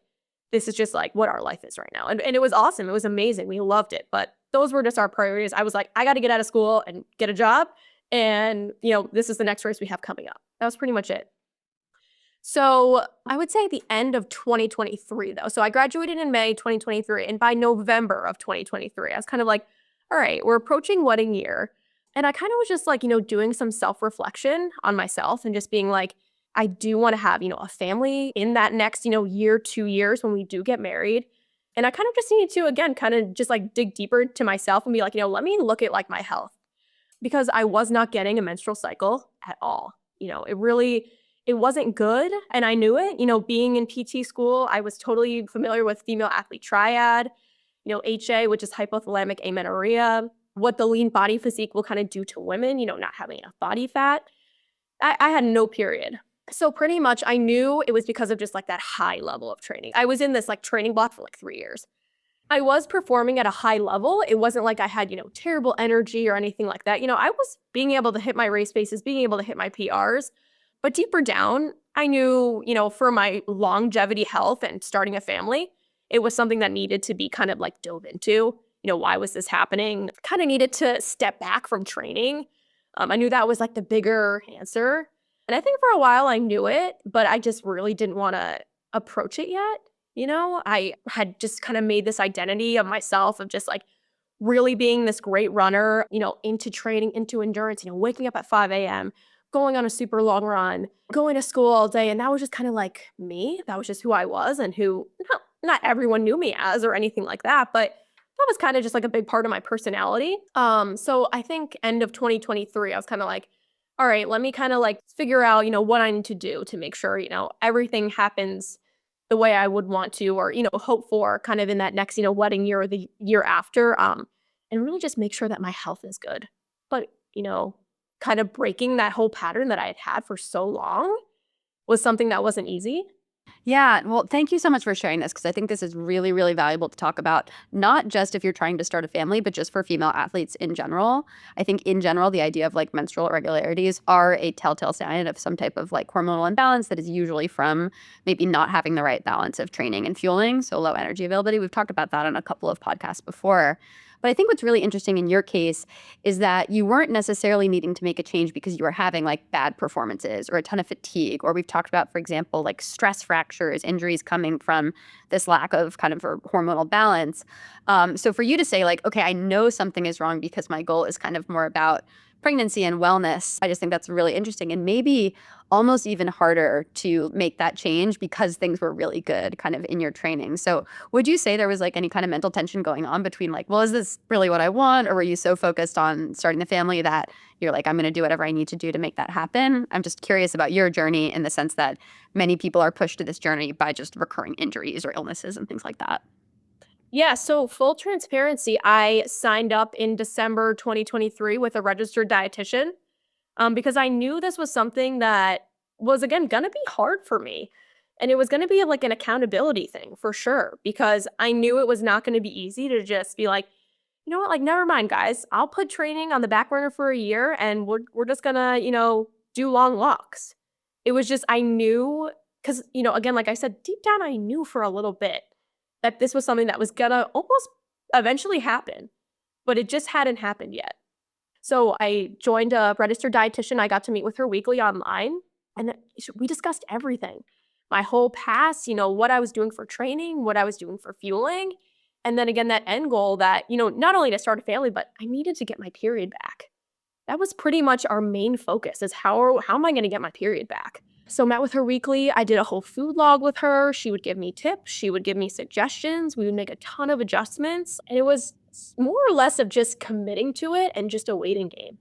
this is just like what our life is right now. And it was awesome. It was amazing. We loved it. But those were just our priorities. I was like, I got to get out of school and get a job. And, this is the next race we have coming up. That was pretty much it. So I would say at the end of 2023, though. So I graduated in May 2023. And by November of 2023, I was kind of like, all right, we're approaching wedding year. And I kind of was just like, doing some self-reflection on myself and just being like, I do want to have, a family in that next, year, 2 years when we do get married. And I kind of just needed to, again, kind of just like dig deeper to myself and be like, let me look at like my health because I was not getting a menstrual cycle at all. It wasn't good. And I knew it, being in PT school, I was totally familiar with female athlete triad, HA, which is hypothalamic amenorrhea, what the lean body physique will kind of do to women, not having enough body fat. I had no period. So pretty much I knew it was because of just like that high level of training. I was in this like training block for like 3 years. I was performing at a high level. It wasn't like I had, terrible energy or anything like that. I was being able to hit my race paces, being able to hit my PRs. But deeper down, I knew, for my longevity health and starting a family, it was something that needed to be kind of like dove into. Why was this happening? Kind of needed to step back from training. I knew that was like the bigger answer. And I think for a while I knew it, but I just really didn't want to approach it yet. I had just kind of made this identity of myself of just like really being this great runner, into training, into endurance, waking up at 5 a.m., going on a super long run, going to school all day. And that was just kind of like me. That was just who I was and who not everyone knew me as or anything like that. But that was kind of just like a big part of my personality. So I think end of 2023, I was kind of like, all right, let me kind of like figure out, what I need to do to make sure, everything happens the way I would want to, or, hope for kind of in that next, wedding year or the year after. And really just make sure that my health is good. But, kind of breaking that whole pattern that I had had for so long was something that wasn't easy. Yeah, well, thank you so much for sharing this because I think this is really, really valuable to talk about, not just if you're trying to start a family, but just for female athletes in general. I think in general, the idea of like menstrual irregularities are a telltale sign of some type of like hormonal imbalance that is usually from maybe not having the right balance of training and fueling, so low energy availability. We've talked about that on a couple of podcasts before. But I think what's really interesting in your case is that you weren't necessarily needing to make a change because you were having like bad performances or a ton of fatigue, or we've talked about, for example, like stress fractures, injuries coming from this lack of kind of hormonal balance. So for you to say like, okay, I know something is wrong because my goal is kind of more about pregnancy and wellness, I just think that's really interesting and maybe almost even harder to make that change because things were really good kind of in your training. So would you say there was like any kind of mental tension going on between like, well, is this really what I want? Or were you so focused on starting the family that you're like, I'm going to do whatever I need to do to make that happen? I'm just curious about your journey in the sense that many people are pushed to this journey by just recurring injuries or illnesses and things like that. Yeah, so full transparency, I signed up in December 2023 with a registered dietitian, because I knew this was something that was, again, gonna be hard for me. And it was gonna be like an accountability thing for sure, because I knew it was not gonna be easy to just be like, you know what, like, never mind, guys. I'll put training on the back burner for a year and we're just gonna, do long walks. It was just, I knew, because, again, like I said, deep down, I knew for a little bit that this was something that was gonna almost eventually happen, but it just hadn't happened yet. So I joined a registered dietitian. I got to meet with her weekly online, and we discussed everything. My whole past, what I was doing for training, what I was doing for fueling, and then again that end goal that, not only to start a family, but I needed to get my period back. That was pretty much our main focus, is how am I going to get my period back? So met with her weekly. I did a whole food log with her. She would give me tips, she would give me suggestions. We would make a ton of adjustments, and it was more or less of just committing to it and just a waiting game.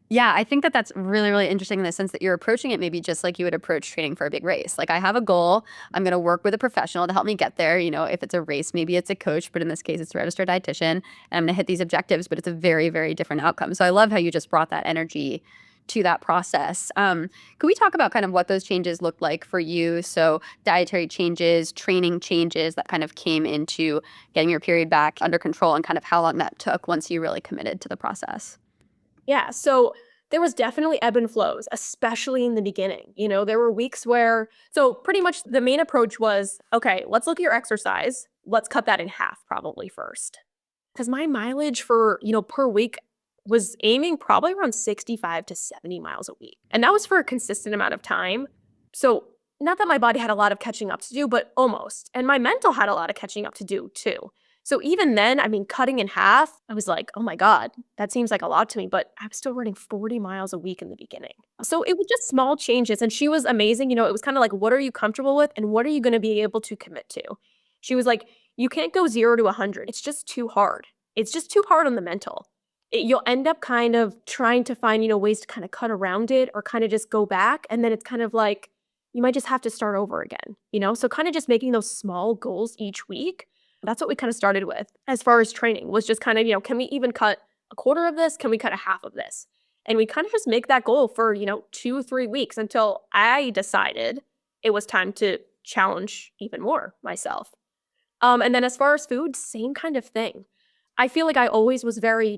Yeah, I think that that's really, really interesting in the sense that you're approaching it maybe just like you would approach training for a big race. Like, I have a goal. I'm going to work with a professional to help me get there. If it's a race, maybe it's a coach, but in this case, it's a registered dietitian. And I'm going to hit these objectives, but it's a very, very different outcome. So I love how you just brought that energy to that process. Could we talk about kind of what those changes looked like for you? So dietary changes, training changes that kind of came into getting your period back under control, and kind of how long that took once you really committed to the process. Yeah, so there was definitely ebb and flows, especially in the beginning. There were weeks where, so pretty much the main approach was, okay, let's look at your exercise. Let's cut that in half probably first. Because my mileage for, per week was aiming probably around 65 to 70 miles a week. And that was for a consistent amount of time. So not that my body had a lot of catching up to do, but almost. And my mental had a lot of catching up to do too. So even then, I mean, cutting in half, I was like, oh my God, that seems like a lot to me, but I was still running 40 miles a week in the beginning. So it was just small changes. And she was amazing. It was kind of like, what are you comfortable with? And what are you going to be able to commit to? She was like, you can't go 0 to 100. It's just too hard. It's just too hard on the mental. You'll end up kind of trying to find, ways to kind of cut around it or kind of just go back. And then it's kind of like, you might just have to start over again. So kind of just making those small goals each week. That's what we kind of started with as far as training, was just kind of, can we even cut a quarter of this? Can we cut a half of this? And we kind of just make that goal for, 2 3 weeks until I decided it was time to challenge even more myself. And then as far as food, same kind of thing. I feel like I always was very,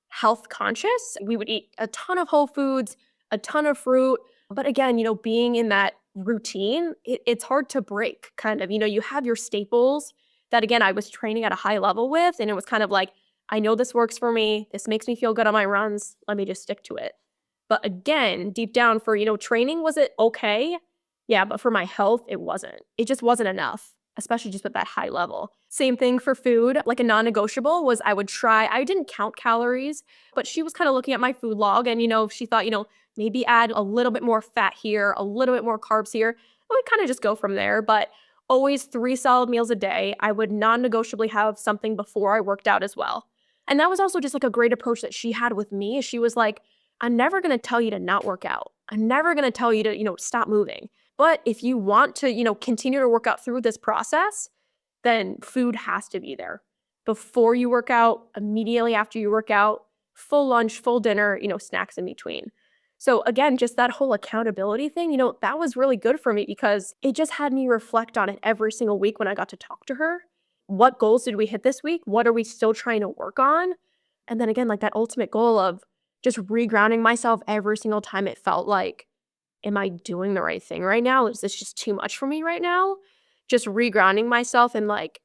health conscious. We would eat a ton of whole foods, a ton of fruit. But again, being in that routine, it's hard to break kind of. You have your staples that, again, I was training at a high level with. And it was kind of like, I know this works for me. This makes me feel good on my runs. Let me just stick to it. But again, deep down for, training, was it okay? Yeah, but for my health, it wasn't. It just wasn't enough, especially just with that high level. Same thing for food. Like a non-negotiable was I didn't count calories, but she was kind of looking at my food log and, she thought, maybe add a little bit more fat here, a little bit more carbs here. I would kind of just go from there, but always 3 solid meals a day. I would non-negotiably have something before I worked out as well. And that was also just like a great approach that she had with me. She was like, I'm never going to tell you to not work out. I'm never going to tell you to, stop moving. But if you want to, continue to work out through this process, then food has to be there. Before you work out, immediately after you work out, full lunch, full dinner, snacks in between. So again, just that whole accountability thing, that was really good for me because it just had me reflect on it every single week when I got to talk to her. What goals did we hit this week? What are we still trying to work on? And then again, like that ultimate goal of just regrounding myself every single time it felt like, am I doing the right thing right now? Is this just too much for me right now? Just regrounding myself, and like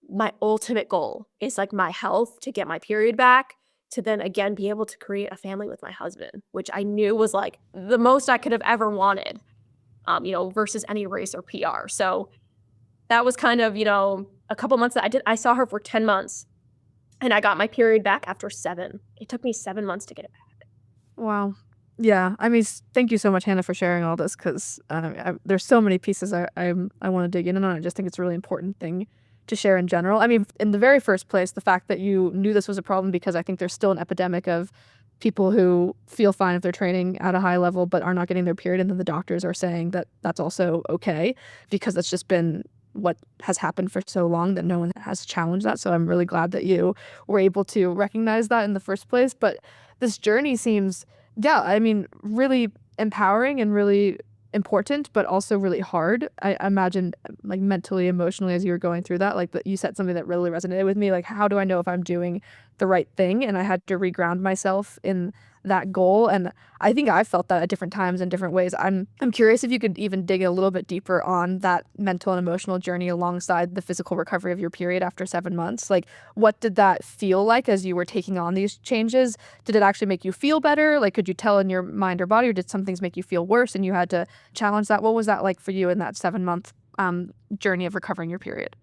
my ultimate goal is like my health, to get my period back, to then again be able to create a family with my husband, which I knew was like the most I could have ever wanted, versus any race or PR. So that was kind of, a couple months that I saw her for 10 months and I got my period back after 7. It took me 7 months to get it back. Wow. Yeah, I mean, thank you so much, Hannah, for sharing all this, because there's so many pieces I want to dig in on. I just think it's a really important thing to share in general. I mean, in the very first place, the fact that you knew this was a problem, because I think there's still an epidemic of people who feel fine if they're training at a high level but are not getting their period, and then the doctors are saying that that's also okay, because that's just been what has happened for so long that no one has challenged that. So I'm really glad that you were able to recognize that in the first place. But this journey seems, yeah, I mean, really empowering and really important, but also really hard. I imagine, like, mentally, emotionally, as you were going through that, like, that you said something that really resonated with me, like, how do I know if I'm doing the right thing? And I had to reground myself in that goal, and I think I felt that at different times in different ways. I'm curious if you could even dig a little bit deeper on that mental and emotional journey alongside the physical recovery of your period after 7 months. Like, what did that feel like as you were taking on these changes? Did it actually make you feel better? Like, could you tell in your mind or body, or did some things make you feel worse and you had to challenge that? What was that like for you in that 7-month journey of recovering your period?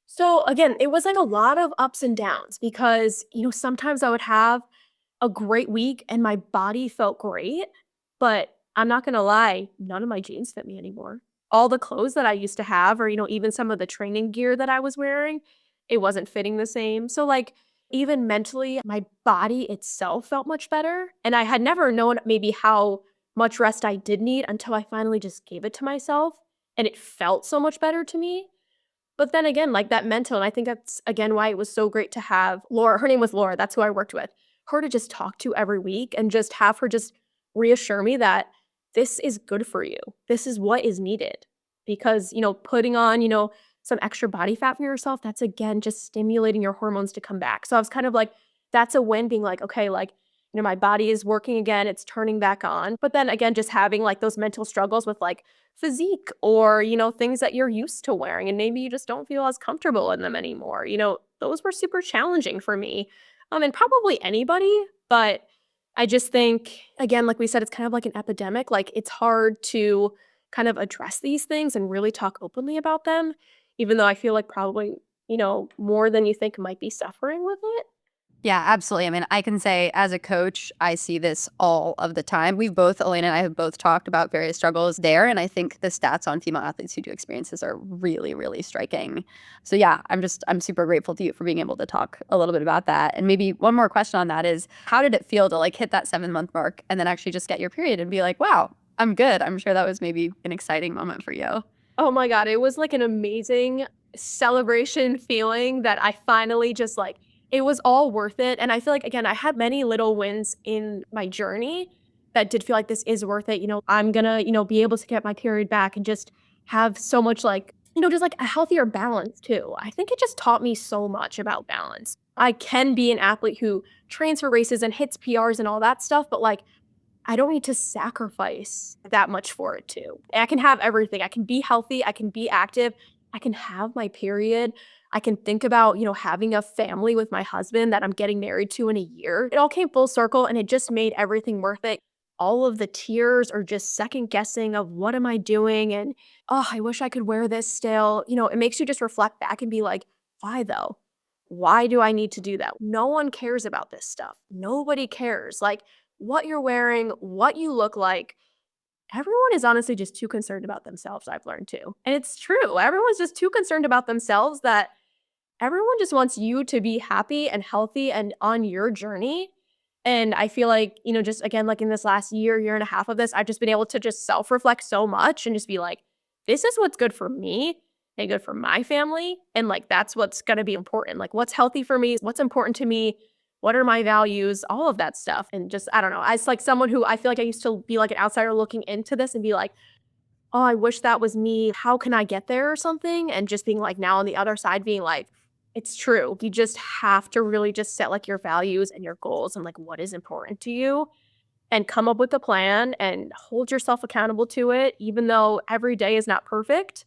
So again, it was like a lot of ups and downs because, sometimes I would have a great week and my body felt great, but I'm not gonna lie, none of my jeans fit me anymore. All the clothes that I used to have, or, even some of the training gear that I was wearing, it wasn't fitting the same. So, like, even mentally, my body itself felt much better. And I had never known maybe how much rest I did need until I finally just gave it to myself. And it felt so much better to me. But then again, like that mental, and I think that's again why it was so great to have Laura. Her name was Laura. That's who I worked with. Her to just talk to every week and just have her just reassure me that this is good for you. This is what is needed. Because, putting on, some extra body fat for yourself, that's again just stimulating your hormones to come back. So I was kind of like, that's a win being like, okay, like, my body is working again, it's turning back on. But then again, just having like those mental struggles with like physique or, things that you're used to wearing and maybe you just don't feel as comfortable in them anymore. Those were super challenging for me. And probably anybody, but I just think again, like we said, it's kind of like an epidemic. Like it's hard to kind of address these things and really talk openly about them, even though I feel like probably, more than you think might be suffering with it. Yeah, absolutely. I mean, I can say as a coach, I see this all of the time. Elena and I have both talked about various struggles there. And I think the stats on female athletes who do experience this are really, really striking. So yeah, I'm super grateful to you for being able to talk a little bit about that. And maybe one more question on that is, how did it feel to like hit that 7-month mark and then actually just get your period and be like, wow, I'm good. I'm sure that was maybe an exciting moment for you. Oh my god, it was like an amazing celebration feeling that I finally just like it was all worth it, and I feel like, again, I had many little wins in my journey that did feel like this is worth it, I'm gonna, be able to get my period back and just have so much like, just like a healthier balance too. I think it just taught me so much about balance. I can be an athlete who trains for races and hits PRs and all that stuff, but like I don't need to sacrifice that much for it too. I can have everything. I can be healthy, I can be active, I can have my period. I can think about, having a family with my husband that I'm getting married to in a year. It all came full circle and it just made everything worth it. All of the tears or just second guessing of what am I doing and oh, I wish I could wear this still. It makes you just reflect back and be like, why though? Why do I need to do that? No one cares about this stuff. Nobody cares. Like what you're wearing, what you look like. Everyone is honestly just too concerned about themselves, I've learned too. And it's true. Everyone's just too concerned about themselves that everyone just wants you to be happy and healthy and on your journey. And I feel like, just again, like in this last year and a half of this, I've just been able to just self reflect so much and just be like, this is what's good for me and good for my family. And like, that's what's going to be important. Like, what's healthy for me, what's important to me, what are my values, all of that stuff. And just, I don't know. As like someone who I feel like I used to be like an outsider looking into this and be like, oh, I wish that was me. How can I get there or something? And just being like now on the other side, being like, it's true. You just have to really just set like your values and your goals and like what is important to you and come up with a plan and hold yourself accountable to it, even though every day is not perfect.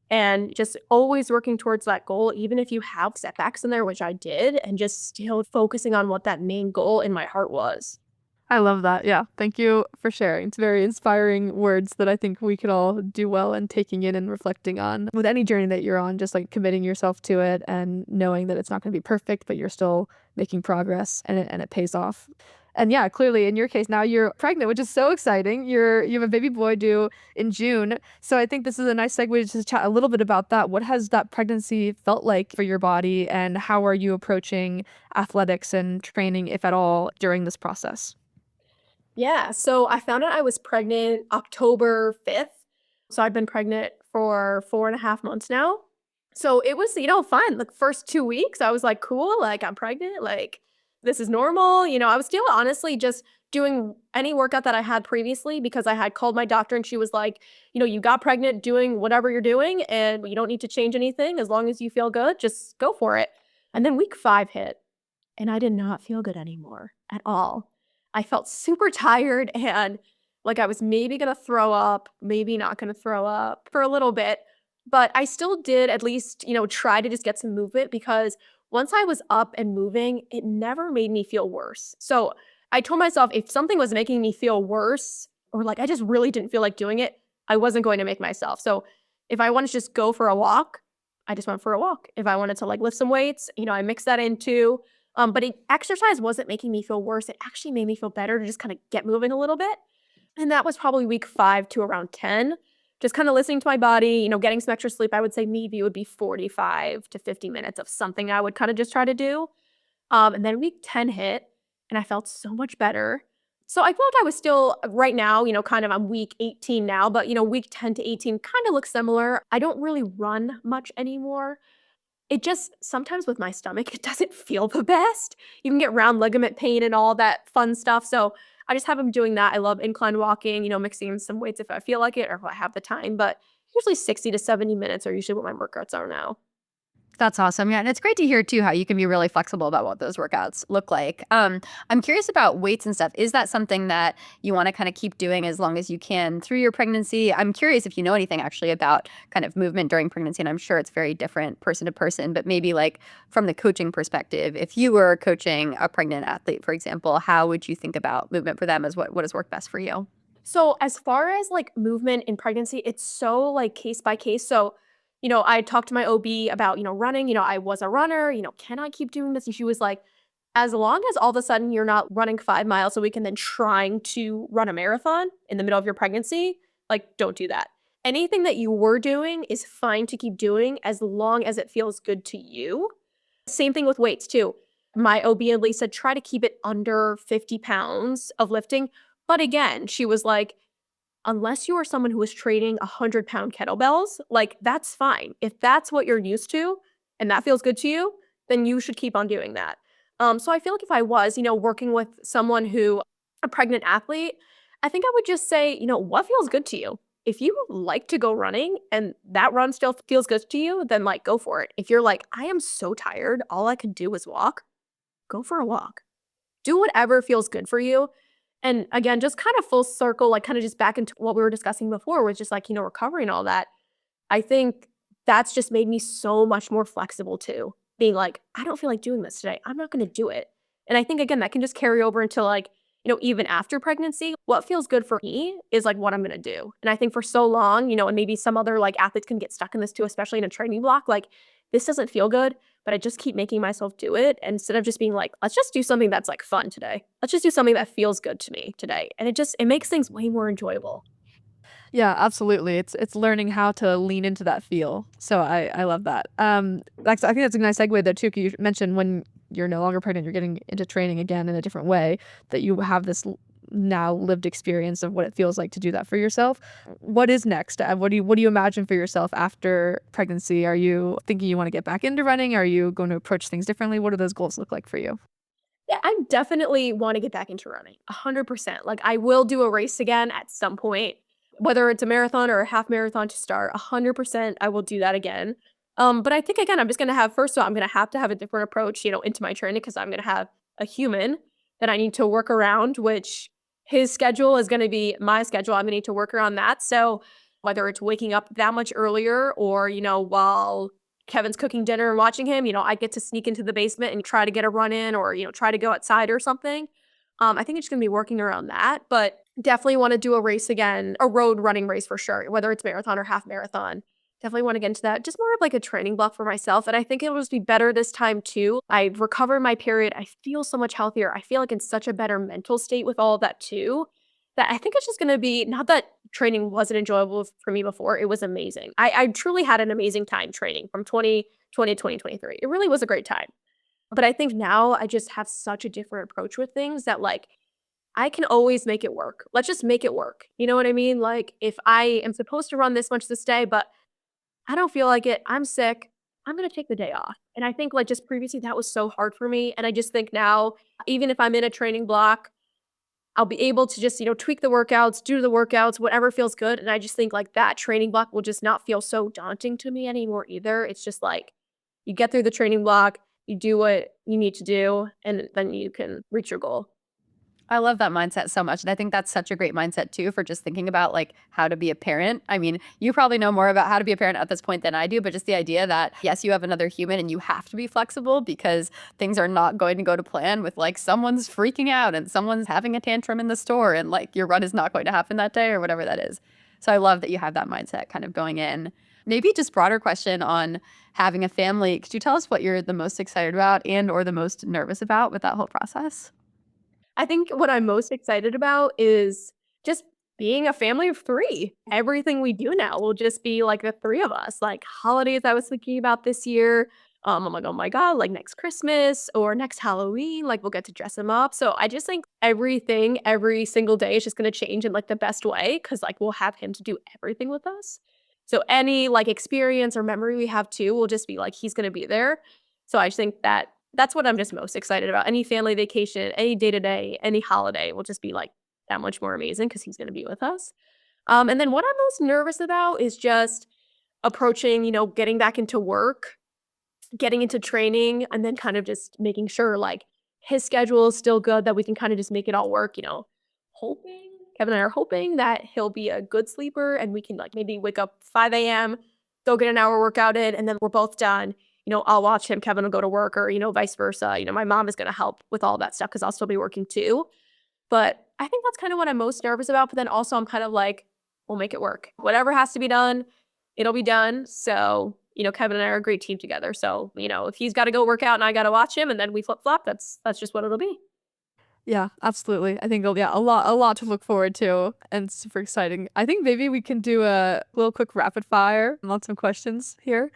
And just always working towards that goal, even if you have setbacks in there, which I did, and just still focusing on what that main goal in my heart was. I love that. Yeah. Thank you for sharing. It's very inspiring words that I think we could all do well in taking in and reflecting on. With any journey that you're on, just like committing yourself to it and knowing that it's not going to be perfect, but you're still making progress and it pays off. And yeah, clearly in your case now you're pregnant, which is so exciting. You have a baby boy due in June. So I think this is a nice segue to chat a little bit about that. What has that pregnancy felt like for your body and how are you approaching athletics and training, if at all, during this process? Yeah, so I found out I was pregnant October 5th. So I've been pregnant for 4.5 months now. So it was, fun. The first 2 weeks, I was like, cool, like I'm pregnant, like this is normal. I was still honestly just doing any workout that I had previously because I had called my doctor and she was like, you got pregnant doing whatever you're doing and you don't need to change anything. As long as you feel good, just go for it. And then week 5 hit and I did not feel good anymore at all. I felt super tired and like I was maybe gonna throw up, maybe not gonna throw up for a little bit, but I still did at least, try to just get some movement because once I was up and moving, it never made me feel worse. So I told myself if something was making me feel worse or like I just really didn't feel like doing it, I wasn't going to make myself. So if I wanted to just go for a walk, I just went for a walk. If I wanted to like lift some weights, I mixed that into but exercise wasn't making me feel worse. It actually made me feel better to just kind of get moving a little bit. And that was probably week 5 to around 10. Just kind of listening to my body, getting some extra sleep. I would say maybe it would be 45 to 50 minutes of something I would kind of just try to do. And then week 10 hit and I felt so much better. So I felt I was still right now, kind of I'm week 18 now, but week 10 to 18 kind of looks similar. I don't really run much anymore. It just sometimes with my stomach, it doesn't feel the best. You can get round ligament pain and all that fun stuff, so I just have been doing that. I love incline walking, mixing in some weights if I feel like it or if I have the time, but usually 60 to 70 minutes are usually what my workouts are now. That's awesome. Yeah, and it's great to hear too how you can be really flexible about what those workouts look like. I'm curious about weights and stuff. Is that something that you want to kind of keep doing as long as you can through your pregnancy? I'm curious if you know anything actually about kind of movement during pregnancy, and I'm sure it's very different person to person, but maybe like from the coaching perspective, if you were coaching a pregnant athlete, for example, how would you think about movement for them as what has worked best for you? So as far as like movement in pregnancy, it's so like case by case. So, I talked to my OB about, running, I was a runner, can I keep doing this? And she was like, as long as all of a sudden you're not running 5 miles a week and then trying to run a marathon in the middle of your pregnancy, like don't do that. Anything that you were doing is fine to keep doing as long as it feels good to you. Same thing with weights too. My OB at least said try to keep it under 50 pounds of lifting. But again, she was like, unless you are someone who is training 100-pound kettlebells, like that's fine. If that's what you're used to and that feels good to you, then you should keep on doing that. So I feel like if I was, working with someone who, a pregnant athlete, I think I would just say, what feels good to you? If you like to go running and that run still feels good to you, then like go for it. If you're like, I am so tired, all I can do is walk, go for a walk. Do whatever feels good for you. And again, just kind of full circle, like kind of just back into what we were discussing before, was just like, recovery and all that. I think that's just made me so much more flexible too. Being like, I don't feel like doing this today. I'm not going to do it. And I think again, that can just carry over into like, even after pregnancy, what feels good for me is like what I'm going to do. And I think for so long, and maybe some other like athletes can get stuck in this too, especially in a training block, like this doesn't feel good, but I just keep making myself do it instead of just being like, let's just do something that's like fun today. Let's just do something that feels good to me today. And it makes things way more enjoyable. Yeah, absolutely. It's learning how to lean into that feel. So I love that. Like I think that's a nice segue there too. 'Cause you mentioned when you're no longer pregnant, you're getting into training again in a different way. That you have this now lived experience of what it feels like to do that for yourself. What is next? What do you imagine for yourself after pregnancy? Are you thinking you want to get back into running? Are you going to approach things differently? What do those goals look like for you? Yeah, I definitely want to get back into running 100%. Like I will do a race again at some point, whether it's a marathon or a half marathon to start. 100% I will do that again. But I think again, I'm just gonna have first of all, I'm gonna have to have a different approach, into my training because I'm gonna have a human that I need to work around, which his schedule is gonna be my schedule. I'm gonna need to work around that. So whether it's waking up that much earlier or, while Kevin's cooking dinner and watching him, I get to sneak into the basement and try to get a run in or, try to go outside or something. I think it's just gonna be working around that, but definitely want to do a race again, a road running race for sure, whether it's marathon or half marathon. Definitely want to get into that. Just more of like a training block for myself. And I think it'll just be better this time too. I've recovered my period. I feel so much healthier. I feel like in such a better mental state with all of that too. That I think it's just gonna be not that training wasn't enjoyable for me before. It was amazing. I truly had an amazing time training from 2020 to 2023. It really was a great time. But I think now I just have such a different approach with things that like I can always make it work. Let's just make it work. You know what I mean? Like, if I am supposed to run this much this day, but I don't feel like it, I'm sick, I'm gonna take the day off. And I think, like, just previously, that was so hard for me, and I just think now, even if I'm in a training block, I'll be able to just, tweak the workouts, do the workouts, whatever feels good, and I just think, like, that training block will just not feel so daunting to me anymore either. It's just, like, you get through the training block, you do what you need to do, and then you can reach your goal. I love that mindset so much, and I think that's such a great mindset too for just thinking about, like, how to be a parent. I mean, you probably know more about how to be a parent at this point than I do, but just the idea that, yes, you have another human and you have to be flexible because things are not going to go to plan with, like, someone's freaking out and someone's having a tantrum in the store and, like, your run is not going to happen that day or whatever that is. So I love that you have that mindset kind of going in. Maybe just broader question on having a family. Could you tell us what you're the most excited about and or the most nervous about with that whole process? I think what I'm most excited about is just being a family of 3. Everything we do now will just be, like, the 3 of us. Like, holidays I was thinking about this year, I'm like, "Oh my god," like, next Christmas or next Halloween, like, we'll get to dress him up. So I just think everything, every single day is just gonna change in, like, the best way because, like, we'll have him to do everything with us. So any, like, experience or memory we have too will just be, like, he's gonna be there. So I just think that that's what I'm just most excited about. Any family vacation, any day-to-day, any holiday will just be, like, that much more amazing because he's gonna be with us. And then what I'm most nervous about is just approaching, getting back into work, getting into training, and then kind of just making sure, like, his schedule is still good, that we can kinda just make it all work, hoping Kevin and I are hoping that he'll be a good sleeper and we can, like, maybe wake up 5 a.m., go get an hour workout in, and then we're both done. I'll watch him, Kevin will go to work or, vice versa. My mom is gonna help with all that stuff because 'cause I'll still be working too. But I think that's kind of what I'm most nervous about, but then also I'm kind of like, "We'll make it work. Whatever has to be done, it'll be done." So, Kevin and I are a great team together. So, if he's gotta go work out and I gotta watch him and then we flip-flop, that's just what it'll be. Yeah, absolutely. I think, yeah, a lot to look forward to and super exciting. I think maybe we can do a little quick rapid fire, lots of questions here.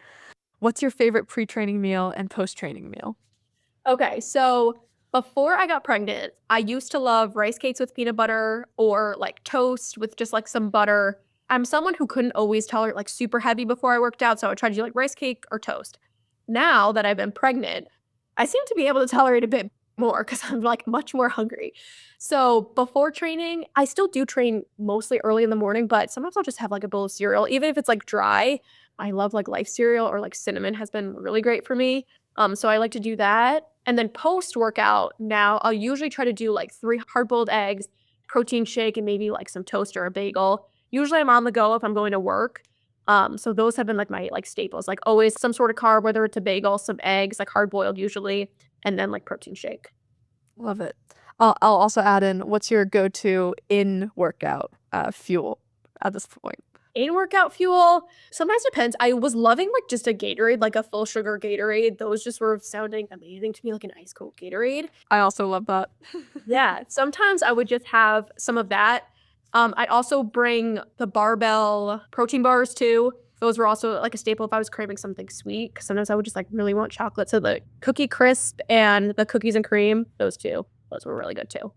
What's your favorite pre-training meal and post-training meal? Okay, so before I got pregnant, I used to love rice cakes with peanut butter or, like, toast with just, like, some butter. I'm someone who couldn't always tolerate, like, super heavy before I worked out, so I would try to do, like, rice cake or toast. Now that I've been pregnant, I seem to be able to tolerate a bit more because 'cause I'm, like, much more hungry. So before training, I still do train mostly early in the morning, but sometimes I'll just have, like, a bowl of cereal, even if it's, like, dry. I love, like, Life cereal or, like, cinnamon has been really great for me. So I like to do that. And then post-workout, now I'll usually try to do, like, 3 hard-boiled eggs, protein shake, and maybe, like, some toast or a bagel. Usually, I'm on the go if I'm going to work. So those have been, like, my, like, staples, like, always some sort of carb, whether it's a bagel, some eggs, like, hard-boiled usually, and then, like, protein shake. Love it. I'll also add in, what's your go-to in-workout, fuel at this point? In workout fuel, sometimes depends. I was loving, like, just a Gatorade, like a full sugar Gatorade. Those just were sounding amazing to me, like an ice cold Gatorade. I also love that. Yeah, sometimes I would just have some of that. I'd also bring the barbell protein bars too. Those were also, like, a staple if I was craving something sweet, 'cause sometimes I would just, like, really want chocolate. So the Cookie Crisp and the cookies and cream, those 2, those were really good too.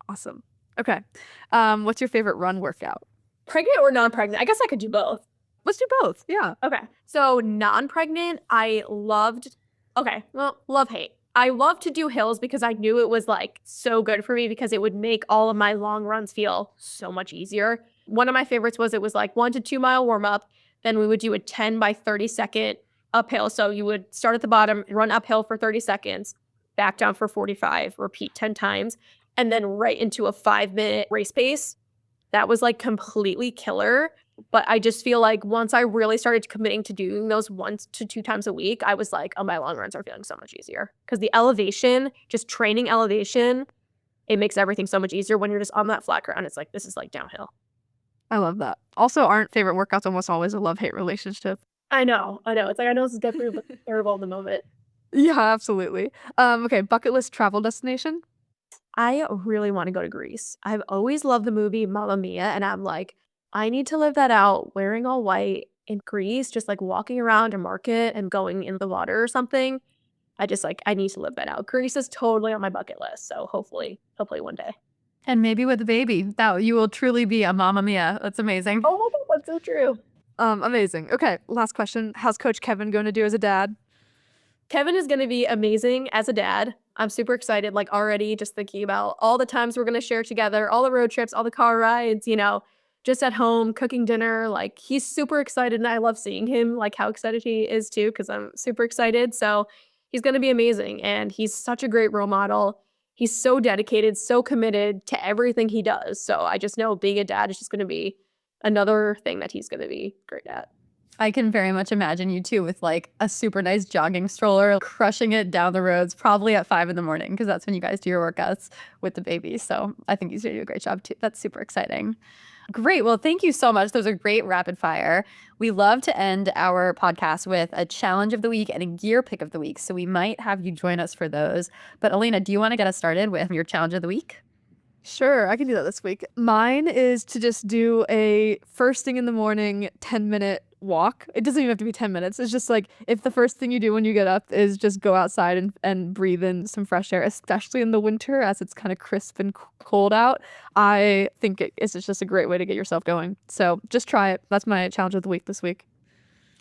Awesome. Okay. What's your favorite run workout? Pregnant or non-pregnant? I guess I could do both. Let's do both. Yeah. Okay. So non-pregnant, love hate. I love to do hills because I knew it was, like, so good for me because it would make all of my long runs feel so much easier. One of my favorites was it was, like, 1 to 2 mile warm up, then we would do a 10 by 30-second uphill. So you would start at the bottom, run uphill for 30 seconds, back down for 45, repeat 10 times, and then right into a 5-minute race pace. That was, like, completely killer, but I just feel like once I really started committing to doing those 1 to 2 times a week, I was like, "Oh, my long runs are feeling so much easier." Because the elevation, just training elevation, it makes everything so much easier when you're just on that flat ground. It's like, this is, like, downhill. I love that. Also, aren't favorite workouts almost always a love-hate relationship? I know, I know. It's like, I know this is definitely terrible in the moment. Yeah, absolutely. Okay, bucket list travel destination? I really wanna go to Greece. I've always loved the movie Mamma Mia, and I'm like, I need to live that out wearing all white in Greece, just, like, walking around a market and going in the water or something. I just, like, I need to live that out. Greece is totally on my bucket list, so hopefully one day. And maybe with a baby, that you will truly be a mamma mia. That's amazing. Oh my God, that's so true. Amazing. Okay, last question. How's Coach Kevin going to do as a dad? Kevin is going to be amazing as a dad. I'm super excited, like already just thinking about all the times we're going to share together, all the road trips, all the car rides, just at home, cooking dinner. Like he's super excited and I love seeing him, like how excited he is too, because I'm super excited. So he's going to be amazing. And he's such a great role model. He's so dedicated, so committed to everything he does. So I just know being a dad is just going to be another thing that he's going to be great at. I can very much imagine you too with like a super nice jogging stroller, crushing it down the roads, probably at 5 a.m, because that's when you guys do your workouts with the baby. So I think he's going to do a great job too. That's super exciting. Great. Well, thank you so much. Those are great rapid fire. We love to end our podcast with a challenge of the week and a gear pick of the week. So we might have you join us for those. But Elena, do you want to get us started with your challenge of the week? Sure, I can do that this week. Mine is to just do a first thing in the morning 10-minute walk. It doesn't even have to be 10 minutes. It's just like if the first thing you do when you get up is just go outside and breathe in some fresh air, especially in the winter as it's kind of crisp and cold out. I think it's just a great way to get yourself going. So just try it. That's my challenge of the week this week.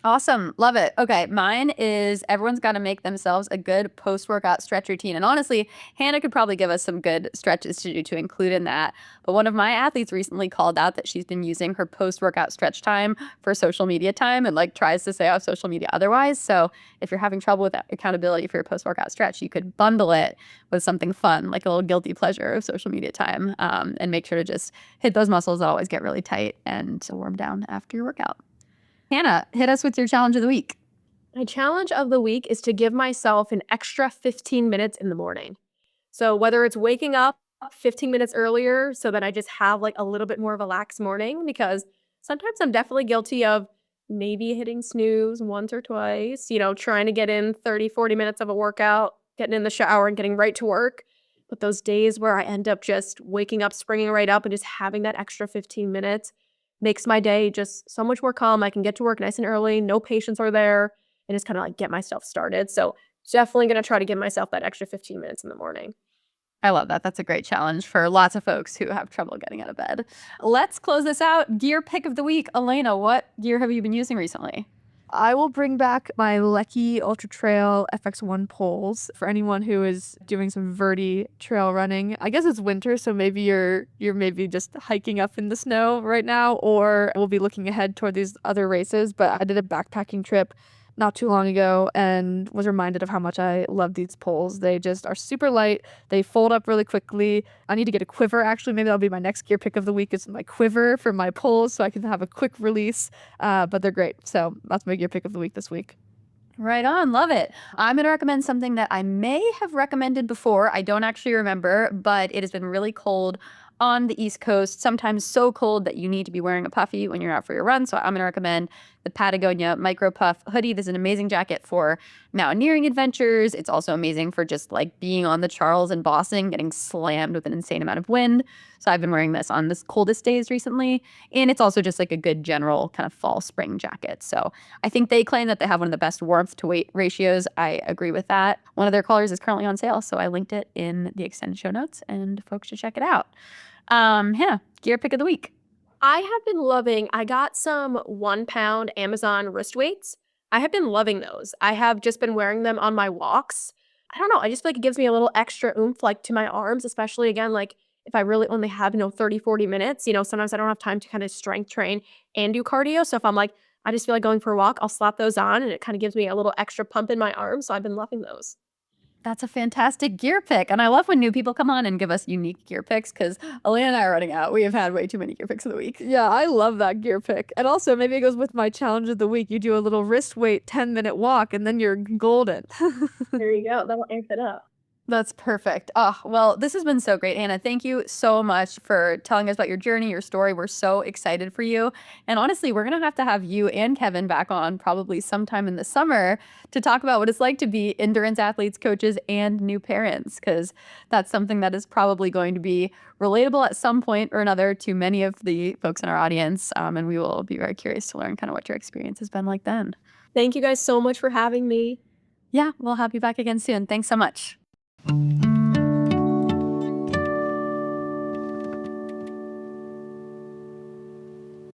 Awesome. Love it. Okay. Mine is everyone's got to make themselves a good post-workout stretch routine. And honestly, Hannah could probably give us some good stretches to do to include in that. But one of my athletes recently called out that she's been using her post-workout stretch time for social media time and like tries to stay off social media otherwise. So if you're having trouble with that accountability for your post-workout stretch, you could bundle it with something fun, like a little guilty pleasure of social media time, and make sure to just hit those muscles that always get really tight and warm down after your workout. Hannah, hit us with your challenge of the week. My challenge of the week is to give myself an extra 15 minutes in the morning. So whether it's waking up 15 minutes earlier so that I just have like a little bit more of a lax morning, because sometimes I'm definitely guilty of maybe hitting snooze once or twice, trying to get in 30, 40 minutes of a workout, getting in the shower and getting right to work. But those days where I end up just waking up, springing right up and just having that extra 15 minutes makes my day just so much more calm. I can get to work nice and early, no patients are there, and just kind of like get myself started. So definitely going to try to give myself that extra 15 minutes in the morning. I love that. That's a great challenge for lots of folks who have trouble getting out of bed. Let's close this out. Gear pick of the week. Elena, what gear have you been using recently? I will bring back my Lecky Ultra Trail FX1 poles for anyone who is doing some verti trail running. I guess it's winter, so maybe you're maybe just hiking up in the snow right now, or we'll be looking ahead toward these other races. But I did a backpacking trip not too long ago and was reminded of how much I love these poles. They just are super light. They fold up really quickly. I need to get a quiver. Actually, maybe that'll be my next gear pick of the week is my quiver for my poles so I can have a quick release. But they're great. So that's my gear pick of the week this week. Right on. Love it. I'm going to recommend something that I may have recommended before. I don't actually remember, but it has been really cold on the East Coast, sometimes so cold that you need to be wearing a puffy when you're out for your run. So I'm going to recommend the Patagonia Micro Puff hoodie. This is an amazing jacket for mountaineering adventures. It's also amazing for just like being on the Charles in Boston, getting slammed with an insane amount of wind. So I've been wearing this on the coldest days recently. And it's also just like a good general kind of fall spring jacket. So I think they claim that they have one of the best warmth to weight ratios. I agree with that. One of their colors is currently on sale. So I linked it in the extended show notes and folks should check it out. Hannah, gear pick of the week. I have been I got some 1 pound Amazon wrist weights. I have been loving those. I have just been wearing them on my walks. I don't know. I just feel like it gives me a little extra oomph like to my arms, especially again, like if I really only have, 30, 40 minutes, sometimes I don't have time to kind of strength train and do cardio. So if I'm like, I just feel like going for a walk, I'll slap those on and it kind of gives me a little extra pump in my arms. So I've been loving those. That's a fantastic gear pick. And I love when new people come on and give us unique gear picks because Elena and I are running out. We have had way too many gear picks of the week. Yeah, I love that gear pick. And also, maybe it goes with my challenge of the week. You do a little wrist weight 10-minute walk and then you're golden. There you go. That'll amp it up. That's perfect. Oh, well, this has been so great, Hannah. Thank you so much for telling us about your journey, your story. We're so excited for you. And honestly, we're going to have you and Kevin back on probably sometime in the summer to talk about what it's like to be endurance athletes, coaches, and new parents, because that's something that is probably going to be relatable at some point or another to many of the folks in our audience. And we will be very curious to learn kind of what your experience has been like then. Thank you guys so much for having me. Yeah, we'll have you back again soon. Thanks so much.